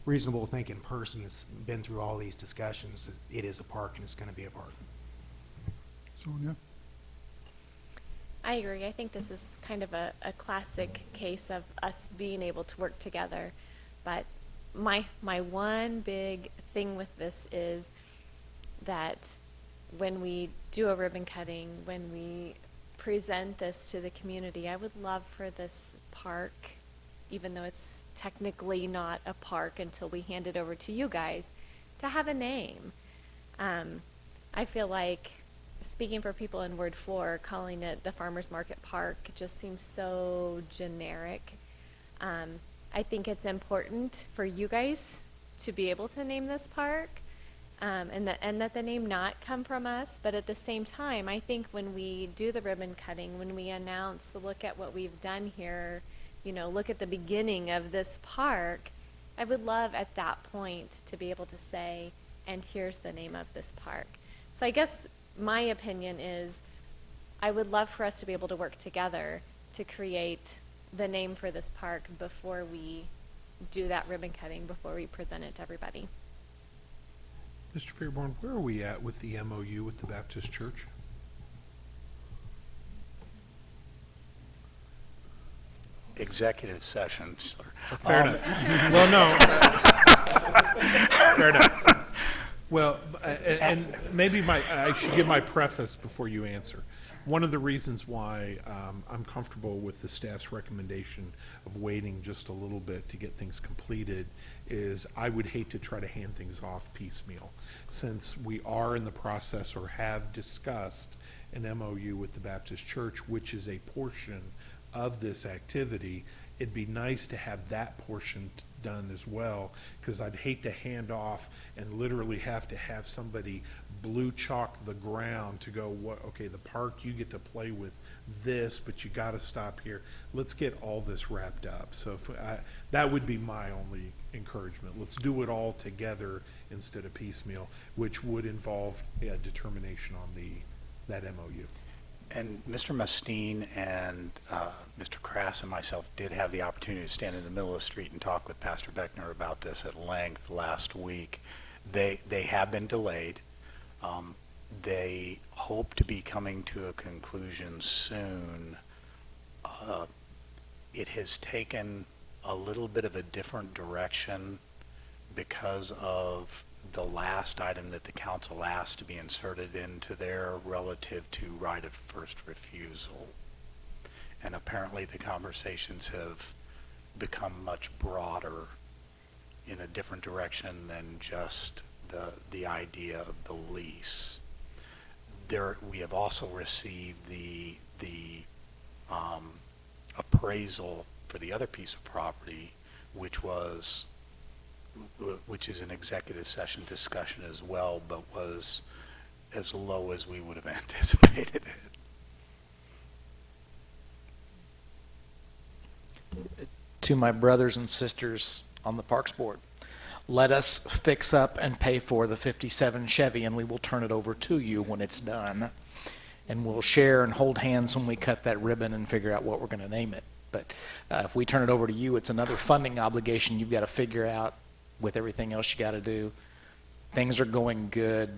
reasonable thinking person that's been through all these discussions, that it is a park and it's going to be a park.
Sonia?
I agree. I think this is kind of a classic case of us being able to work together. But my one big thing with this is that when we do a ribbon cutting, when we present this to the community, I would love for this park, even though it's technically not a park until we hand it over to you guys, to have a name. I feel like, speaking for people in Ward 4, calling it the Farmers Market Park just seems so generic. I think it's important for you guys to be able to name this park, and that the name not come from us. But at the same time, I think when we do the ribbon cutting, when we announce, look at what we've done here, look at the beginning of this park, I would love at that point to be able to say, and here's the name of this park. So I guess my opinion is I would love for us to be able to work together to create the name for this park before we do that ribbon cutting, before we present it to everybody.
Mr. Fairborn, where are we at with the MOU with the Baptist Church?
Executive session, sir.
Fair enough. Well, no. Fair enough. Well, and maybe I should give my preface before you answer. one of the reasons why I'm comfortable with the staff's recommendation of waiting just a little bit to get things completed is I would hate to try to hand things off piecemeal. Since we are in the process or have discussed an MOU with the Baptist Church, which is a portion of this activity, it'd be nice to have that portion done as well, because I'd hate to hand off and literally have to have somebody blue chalk the ground to go, what, okay, the park, you get to play with this, but you got to stop here. Let's get all this wrapped up. So that would be my only encouragement. Let's do it all together instead of piecemeal, which would involve a determination on that MOU.
And Mr. Mustine and Mr. Crass and myself did have the opportunity to stand in the middle of the street and talk with Pastor Beckner about this at length last week. They have been delayed. They hope to be coming to a conclusion soon. It has taken a little bit of a different direction because of the last item that the council asked to be inserted into there relative to right of first refusal. And apparently the conversations have become much broader in a different direction than just the idea of the lease. We have also received the appraisal for the other piece of property, which is an executive session discussion as well, but was as low as we would have anticipated it.
To my brothers and sisters on the Parks Board, let us fix up and pay for the 57 Chevy, and we will turn it over to you when it's done. And we'll share and hold hands when we cut that ribbon and figure out what we're going to name it. But if we turn it over to you, it's another funding obligation you've got to figure out with everything else you got to do. Things are going good.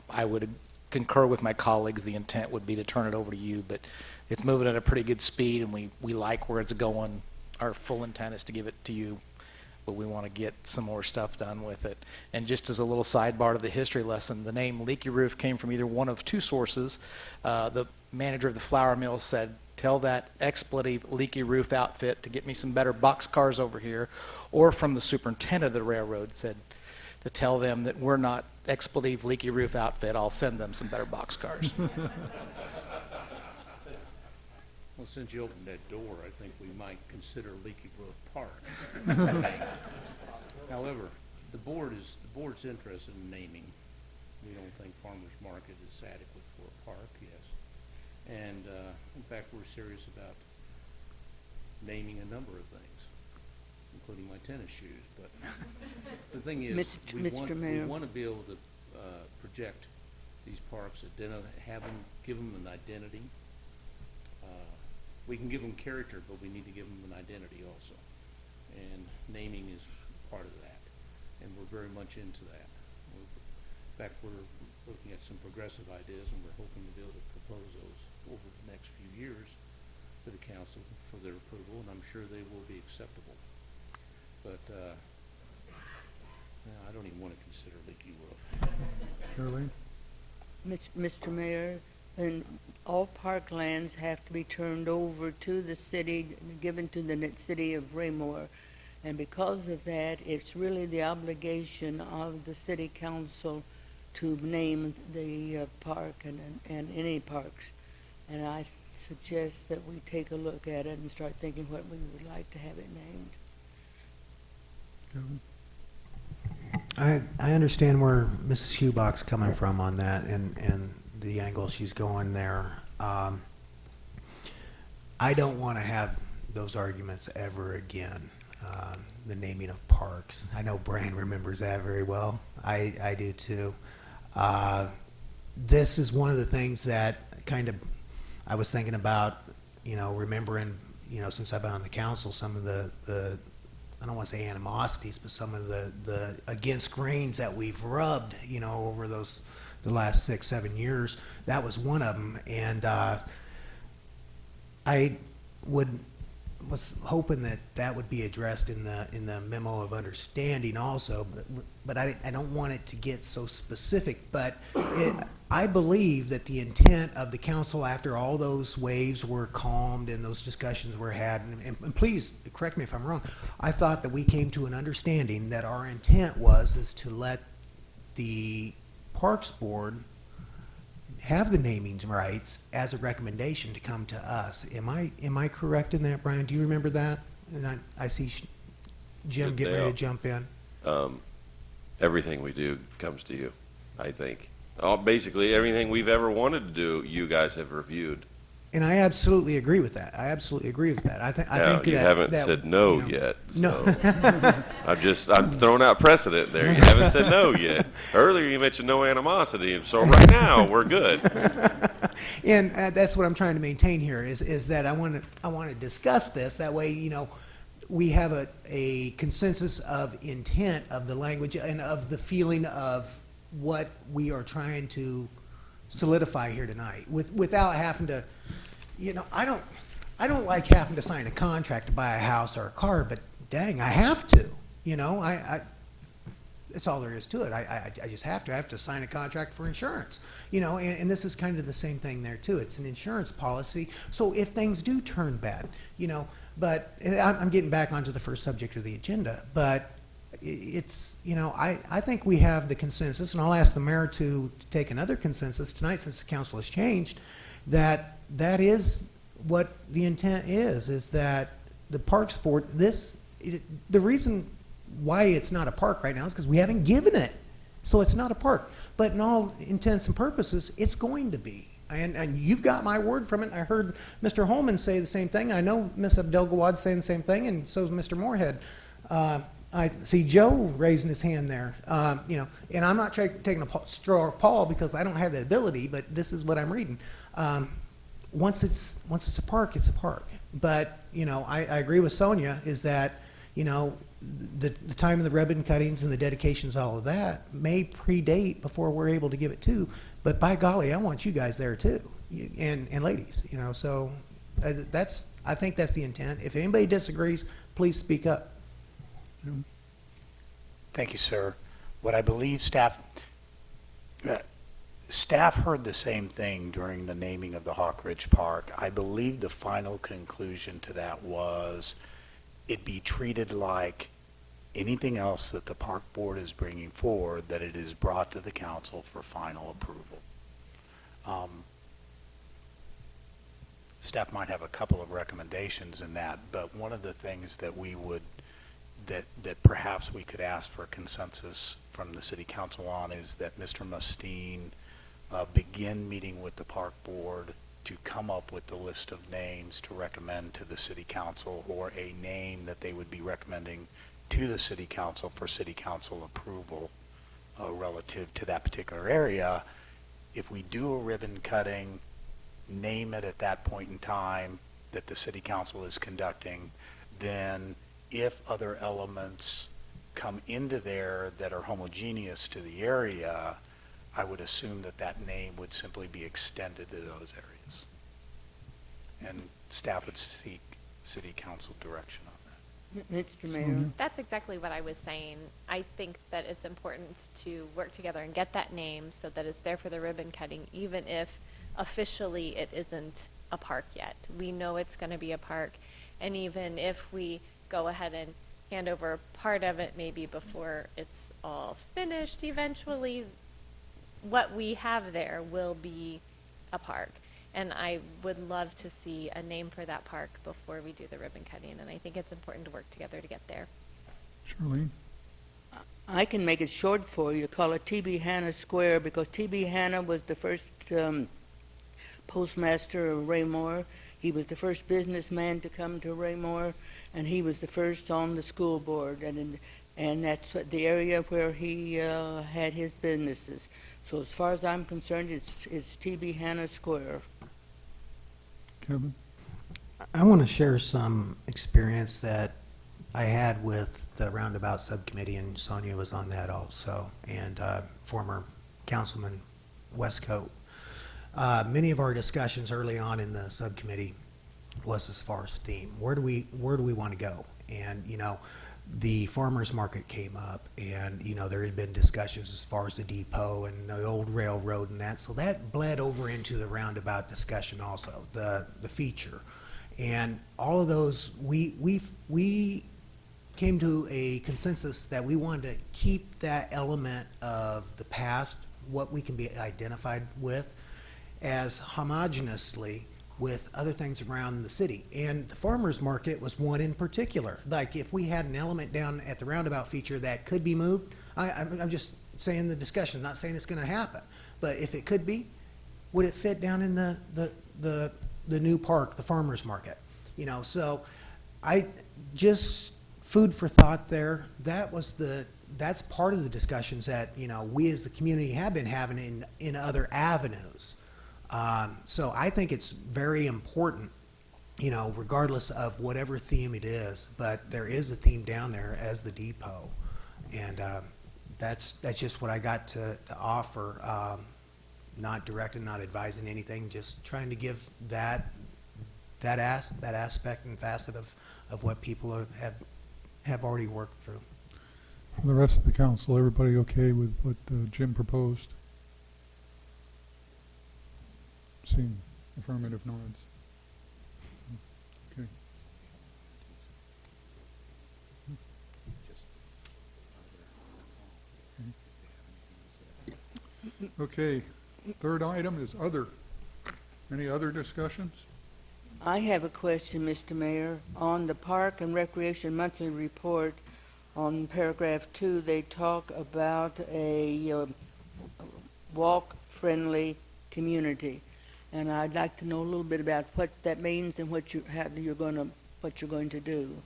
I would concur with my colleagues. The intent would be to turn it over to you, but it's moving at a pretty good speed, and we like where it's going. Our full intent is to give it to you, but we want to get some more stuff done with it. And just as a little sidebar to the history lesson, the name Leaky Roof came from either one of two sources. The manager of the flour mill said, tell that expletive Leaky Roof outfit to get me some better boxcars over here, or from the superintendent of the railroad said to tell them that we're not expletive Leaky Roof outfit, I'll send them some better boxcars.
Well, since you opened that door, I think we might consider Leaky Roof Park. However, the board's interested in naming. We don't think Farmers Market is adequate for a park, yes. And in fact, we're serious about naming a number of things, including my tennis shoes. But the thing is, we want to be able to project these parks, give them an identity. We can give them character, but we need to give them an identity also. And naming is part of that. And we're very much into that. In fact, we're looking at some progressive ideas, and we're hoping to be able to propose those over the next few years to the council for their approval, and I'm sure they will be acceptable. But I don't even want to consider Leaky Roof.
Charlene?
Mr. Mayor, and all parklands have to be turned over to the city, given to the city of Raymore. And because of that, it's really the obligation of the city council to name the park and any parks. And I suggest that we take a look at it and start thinking what we would like to have it named.
Kevin?
I understand where Mrs. Hubach's coming from on that and the angle she's going there. I don't want to have those arguments ever again, the naming of parks. I know Brian remembers that very well. I do too. This is one of the things that kind of I was thinking about, remembering, since I've been on the council, some of the I don't want to say animosities, but some of the against grains that we've rubbed, over the last 6-7 years. That was one of them, and I would was hoping that that would be addressed in the memo of understanding also, but I don't want it to get so specific. But I believe that the intent of the council, after all those waves were calmed and those discussions were had, and please correct me if I'm wrong, I thought that we came to an understanding that our intent is to let the Parks Board have the naming rights as a recommendation to come to us. Am I correct in that, Brian? Do you remember that? And I see Jim getting ready to jump in.
Everything we do comes to you, I think. Basically, everything we've ever wanted to do, you guys have reviewed.
And I absolutely agree with that. I absolutely agree with that. I think
You haven't said no yet.
No.
So I'm throwing out precedent there. You haven't said no yet. Earlier you mentioned no animosity, and so right now we're good.
And that's what I'm trying to maintain here is that I want to discuss this. That way, we have a consensus of intent of the language and of the feeling of what we are trying to solidify here tonight, without having to, I don't like having to sign a contract to buy a house or a car, but dang, I have to. That's all there is to it. I just have to. I have to sign a contract for insurance. And this is kind of the same thing there too. It's an insurance policy. So if things do turn bad, but I'm getting back onto the first subject of the agenda, but it's, I think we have the consensus, and I'll ask the mayor to take another consensus tonight since the council has changed, that is what the intent is that the Parks Board, the reason why it's not a park right now is because we haven't given it, so it's not a park. But in all intents and purposes, it's going to be. And you've got my word from it. I heard Mr. Holman say the same thing. I know Ms. Abdel-Gawad saying the same thing, and so is Mr. Moorhead. I see Joe raising his hand there, and I'm not taking a straw at Paul because I don't have the ability, but this is what I'm reading. Once it's a park, it's a park. But, I agree with Sonia is that, the time of the ribbon cuttings and the dedications, all of that may predate before we're able to give it to, but by golly, I want you guys there too, and ladies, so I think that's the intent. If anybody disagrees, please speak up.
Thank you, sir. What I believe staff heard the same thing during the naming of the Hawk Ridge Park. I believe the final conclusion to that was it be treated like anything else that the park board is bringing forward, that it is brought to the council for final approval. Staff might have a couple of recommendations in that, but one of the things that that perhaps we could ask for consensus from the city council on is that Mr. Mustine begin meeting with the park board to come up with the list of names to recommend to the city council, or a name that they would be recommending to the city council for city council approval relative to that particular area. If we do a ribbon cutting, name it at that point in time that the city council is conducting, then if other elements come into there that are homogeneous to the area, I would assume that name would simply be extended to those areas. And staff would seek city council direction on that.
Mr. Mayor?
That's exactly what I was saying. I think that it's important to work together and get that name so that it's there for the ribbon cutting, even if officially it isn't a park yet. We know it's going to be a park, and even if we go ahead and hand over part of it maybe before it's all finished eventually, what we have there will be a park. And I would love to see a name for that park before we do the ribbon cutting, and I think it's important to work together to get there.
Charlene?
I can make it short for you. Call it T.B. Hanna Square, because T.B. Hanna was the first postmaster of Raymore. He was the first businessman to come to Raymore, and he was the first on the school board, and that's the area where he had his businesses. So as far as I'm concerned, it's T.B. Hanna Square.
Kevin?
I want to share some experience that I had with the Roundabout Subcommittee, and Sonia was on that also, and former Councilman Westcote. Many of our discussions early on in the subcommittee was as far as theme. Where do we want to go? And, the farmers market came up, and, there had been discussions as far as the depot and the old railroad and that. So that bled over into the roundabout discussion also, the feature. And all of those, we came to a consensus that we wanted to keep that element of the past, what we can be identified with, as homogeneously with other things around the city. And the farmers market was one in particular. Like, if we had an element down at the roundabout feature that could be moved, I'm just saying the discussion, not saying it's going to happen, but if it could be, would it fit down in the new park, the farmers market? So I just, food for thought there. That's part of the discussions that, we as the community have been having in other avenues. So I think it's very important, regardless of whatever theme it is, but there is a theme down there as the depot. And that's just what I got to offer, not directing, not advising anything, just trying to give that aspect and facet of what people have already worked through.
For the rest of the council, everybody okay with what Jim proposed? Seeing affirmative nods. Okay. Okay, third item is other. Any other discussions?
I have a question, Mr. Mayor. On the Park and Recreation Monthly Report, on paragraph 2, they talk about a walk-friendly community. And I'd like to know a little bit about what that means and what you're going to do.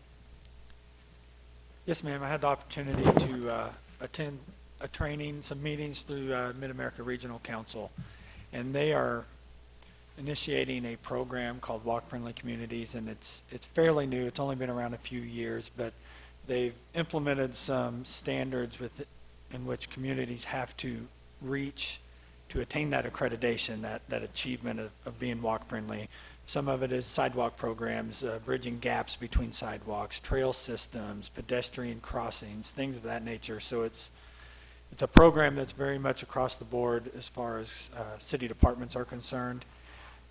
Yes, ma'am. I had the opportunity to attend a training, some meetings through Mid-America Regional Council, and they are initiating a program called Walk Friendly Communities, and it's fairly new. It's only been around a few years, but they've implemented some standards in which communities have to reach to attain that accreditation, that achievement of being walk friendly. Some of it is sidewalk programs, bridging gaps between sidewalks, trail systems, pedestrian crossings, things of that nature. So it's a program that's very much across the board as far as city departments are concerned.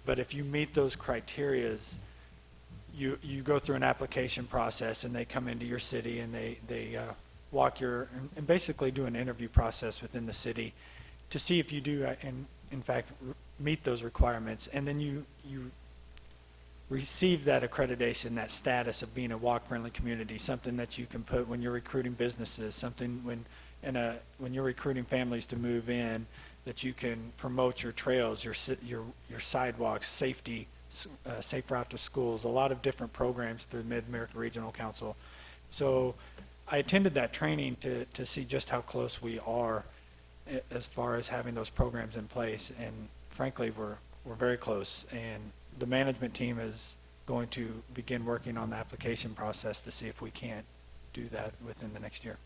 But if you meet those criterias, you go through an application process, and they come into your city, and they walk and basically do an interview process within the city to see if you do, in fact, meet those requirements. And then you receive that accreditation, that status of being a walk-friendly community, something that you can put when you're recruiting businesses, something when you're recruiting families to move in, that you can promote your trails, your sidewalks, safety, safe route to schools, a lot of different programs through Mid-America Regional Council. So I attended that training to see just how close we are as far as having those programs in place, and frankly, we're very close. And the management team is going to begin working on the application process to see if we can't do that within the next year.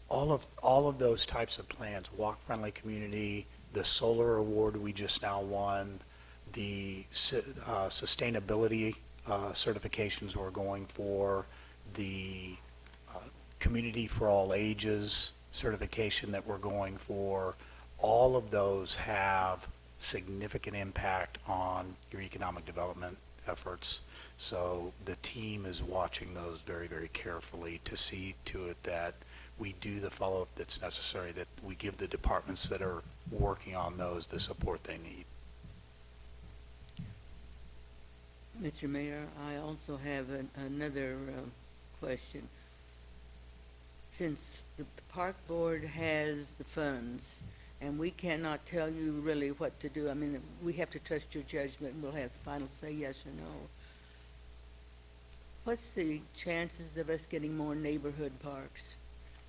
All of those types of plans, Walk Friendly Community, the solar award we just now won, the sustainability certifications we're going for, the Community for All Ages certification that we're going for, all of those have significant impact on your economic development efforts. So the team is watching those very, very carefully to see to it that we do the follow-up that's necessary, that we give the departments that are working on those the support they need.
Mr. Mayor, I also have another question. Since the park board has the funds, and we cannot tell you really what to do, I mean, we have to trust your judgment, and we'll have the final say yes or no. What's the chances of us getting more neighborhood parks?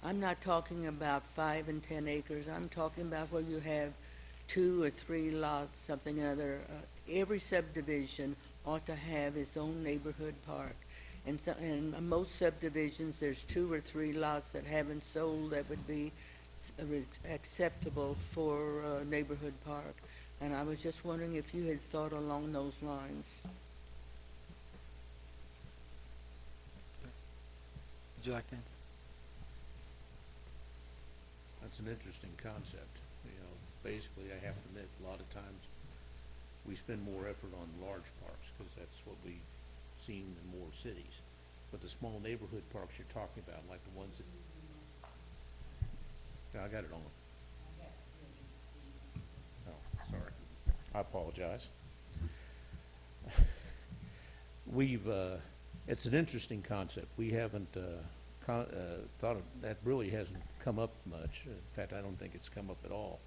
I'm not talking about 5 and 10 acres. I'm talking about where you have 2 or 3 lots, something or other. Every subdivision ought to have its own neighborhood park. And so, in most subdivisions, there's 2 or 3 lots that haven't sold that would be acceptable for a neighborhood park. And I was just wondering if you had thought along those lines.
Would you like to answer?
That's an interesting concept. You know, basically, I have to admit, a lot of times, we spend more effort on large parks, because that's what we've seen in more cities. But the small neighborhood parks you're talking about, like the ones that, yeah, I got it on. Oh, sorry. I apologize. It's an interesting concept. We haven't, thought of, that really hasn't come up much. In fact, I don't think it's come up at all.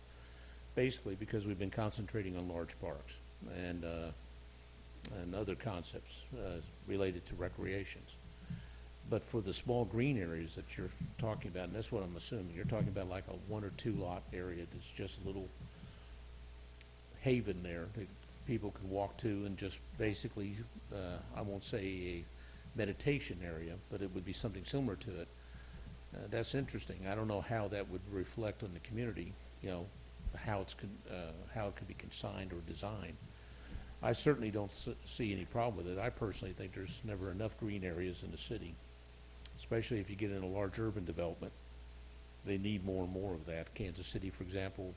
Basically, because we've been concentrating on large parks and other concepts related to recreations. But for the small green areas that you're talking about, and that's what I'm assuming, you're talking about like a 1 or 2 lot area that's just a little haven there that people can walk to and just basically, I won't say a meditation area, but it would be something similar to it. That's interesting. I don't know how that would reflect on the community, you know, how it could be consigned or designed. I certainly don't see any problem with it. I personally think there's never enough green areas in the city, especially if you get in a large urban development. They need more and more of that. Kansas City, for example,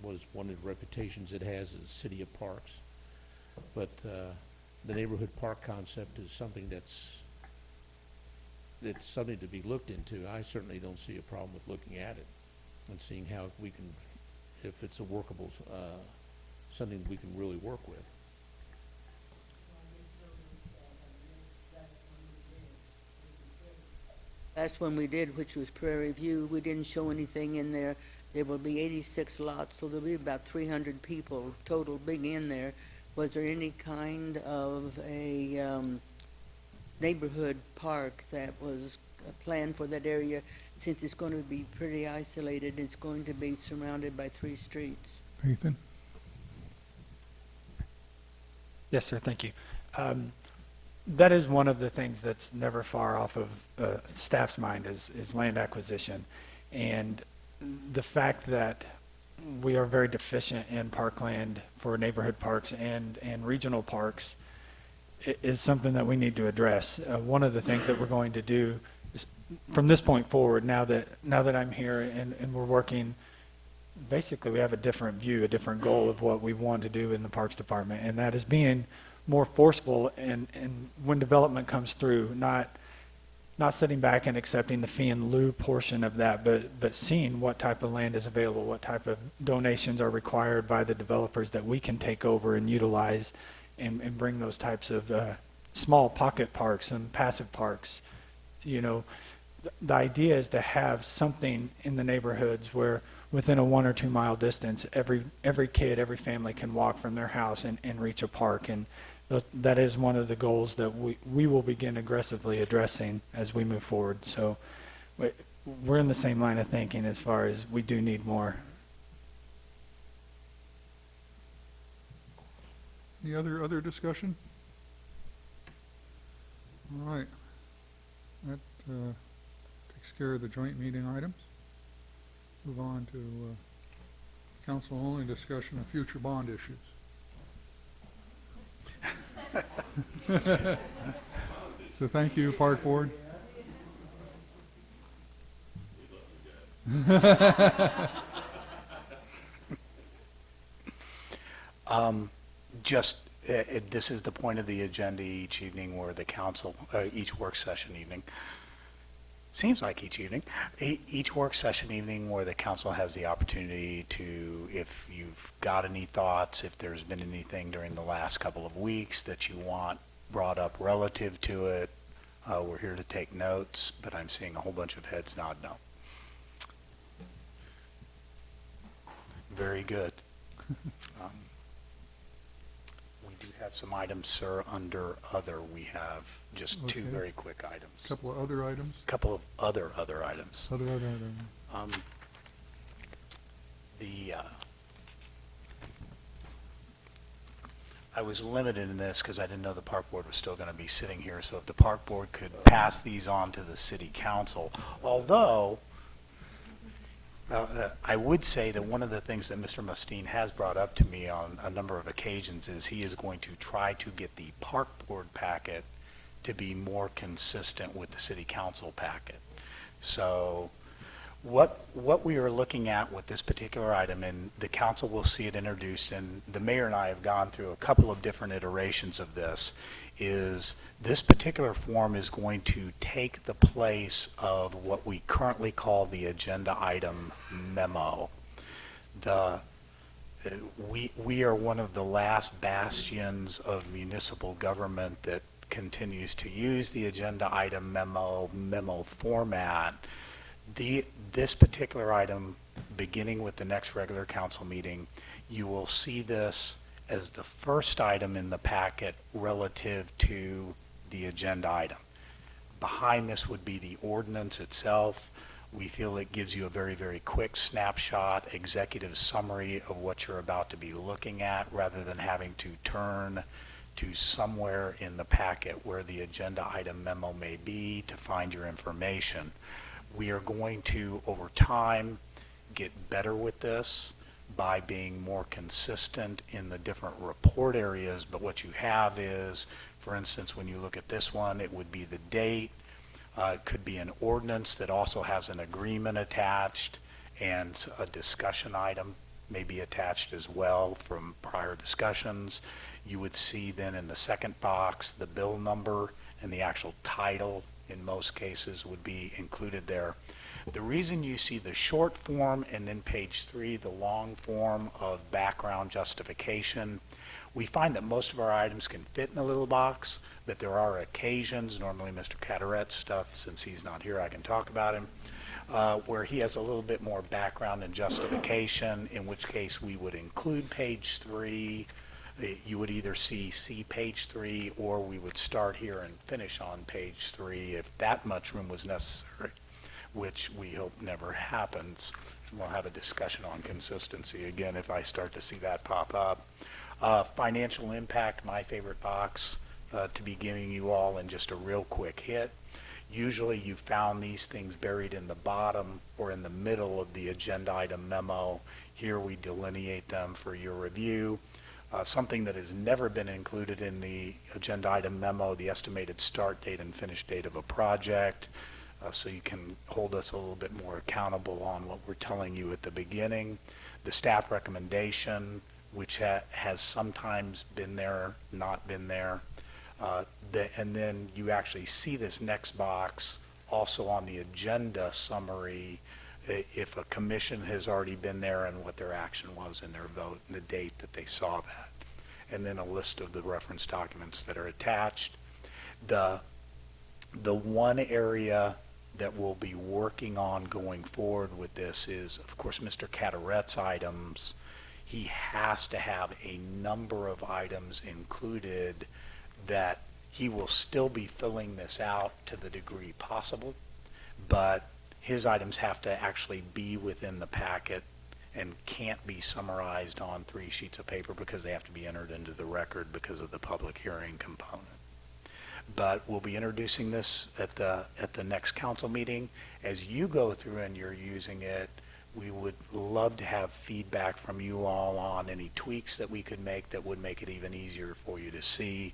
was one of the reputations it has as a city of parks. But the neighborhood park concept is something it's something to be looked into. I certainly don't see a problem with looking at it and seeing how we can, if it's a workable, something we can really work with.
Last one we did, which was Prairie View, we didn't show anything in there. There will be 86 lots, so there'll be about 300 people total being in there. Was there any kind of a neighborhood park that was planned for that area? Since it's going to be pretty isolated, it's going to be surrounded by 3 streets.
Ethan?
Yes, sir, thank you. That is one of the things that's never far off of staff's mind is land acquisition. And the fact that we are very deficient in parkland for neighborhood parks and regional parks is something that we need to address. One of the things that we're going to do is, from this point forward, now that I'm here and we're working, basically we have a different view, a different goal of what we want to do in the Parks Department, and that is being more forceful and when development comes through, not sitting back and accepting the fee and lieu portion of that, but seeing what type of land is available, what type of donations are required by the developers that we can take over and utilize and bring those types of small pocket parks and passive parks. You know, the idea is to have something in the neighborhoods where within a 1 or 2 mile distance, every kid, every family can walk from their house and reach a park. And that is one of the goals that we will begin aggressively addressing as we move forward. So we're in the same line of thinking as far as we do need more.
Any other discussion? All right. That takes care of the joint meeting items. Move on to council-only discussion of future bond issues. So thank you, Park Board.
This is the point of the agenda each evening where the council, each work session evening, seems like each evening, each work session evening where the council has the opportunity to, if you've got any thoughts, if there's been anything during the last couple of weeks that you want brought up relative to it, we're here to take notes, but I'm seeing a whole bunch of heads nod no. Very good. We do have some items, sir, under other. We have just two
Okay.
very quick items.
Couple of other items.
Couple of other items.
Other items.
I was limited in this because I didn't know the park board was still going to be sitting here. So if the park board could pass these on to the city council, although I would say that one of the things that Mr. Mustine has brought up to me on a number of occasions is he is going to try to get the park board packet to be more consistent with the city council packet. So what we are looking at with this particular item, and the council will see it introduced, and the mayor and I have gone through a couple of different iterations of this, is this particular form is going to take the place of what we currently call the agenda item memo. We are one of the last bastions of municipal government that continues to use the agenda item memo format. This particular item, beginning with the next regular council meeting, you will see this as the first item in the packet relative to the agenda item. Behind this would be the ordinance itself. We feel it gives you a very, very quick snapshot, executive summary of what you're about to be looking at, rather than having to turn to somewhere in the packet where the agenda item memo may be to find your information. We are going to, over time, get better with this by being more consistent in the different report areas, but what you have is, for instance, when you look at this one, it would be the date. It could be an ordinance that also has an agreement attached, and a discussion item may be attached as well from prior discussions. You would see then in the second box the bill number, and the actual title in most cases would be included there. The reason you see the short form and then page 3, the long form of background justification, we find that most of our items can fit in the little box, but there are occasions, normally Mr. Cataret's stuff, since he's not here, I can talk about him, where he has a little bit more background and justification, in which case we would include page 3. You would either see page 3, or we would start here and finish on page 3 if that much room was necessary, which we hope never happens. We'll have a discussion on consistency again if I start to see that pop up. Financial impact, my favorite box to be giving you all in just a real quick hit. Usually you found these things buried in the bottom or in the middle of the agenda item memo. Here we delineate them for your review. Something that has never been included in the agenda item memo, the estimated start date and finish date of a project, so you can hold us a little bit more accountable on what we're telling you at the beginning. The staff recommendation, which has sometimes been there, not been there. And then you actually see this next box also on the agenda summary, if a commission has already been there and what their action was in their vote and the date that they saw that. And then a list of the reference documents that are attached. The one area that we'll be working on going forward with this is, of course, Mr. Cataret's items. He has to have a number of items included that he will still be filling this out to the degree possible, but his items have to actually be within the packet and can't be summarized on 3 sheets of paper because they have to be entered into the record because of the public hearing component. But we'll be introducing this at the next council meeting. As you go through and you're using it, we would love to have feedback from you all on any tweaks that we could make that would make it even easier for you to see.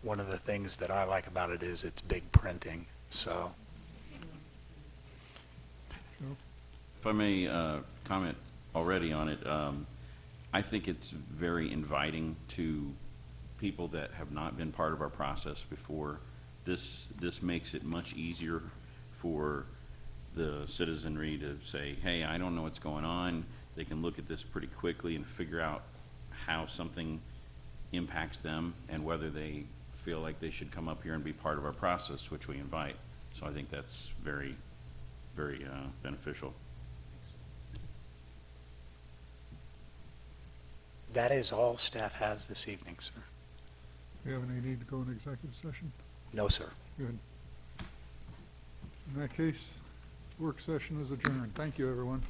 One of the things that I like about it is it's big printing, so.
If I may comment already on it, I think it's very inviting to people that have not been part of our process before. This makes it much easier for the citizenry to say, hey, I don't know what's going on. They can look at this pretty quickly and figure out how something impacts them and whether they feel like they should come up here and be part of our process, which we invite. So I think that's very, very beneficial.
That is all staff has this evening, sir.
Do you have any need to go into executive session?
No, sir.
Good. In that case, work session is adjourned. Thank you, everyone.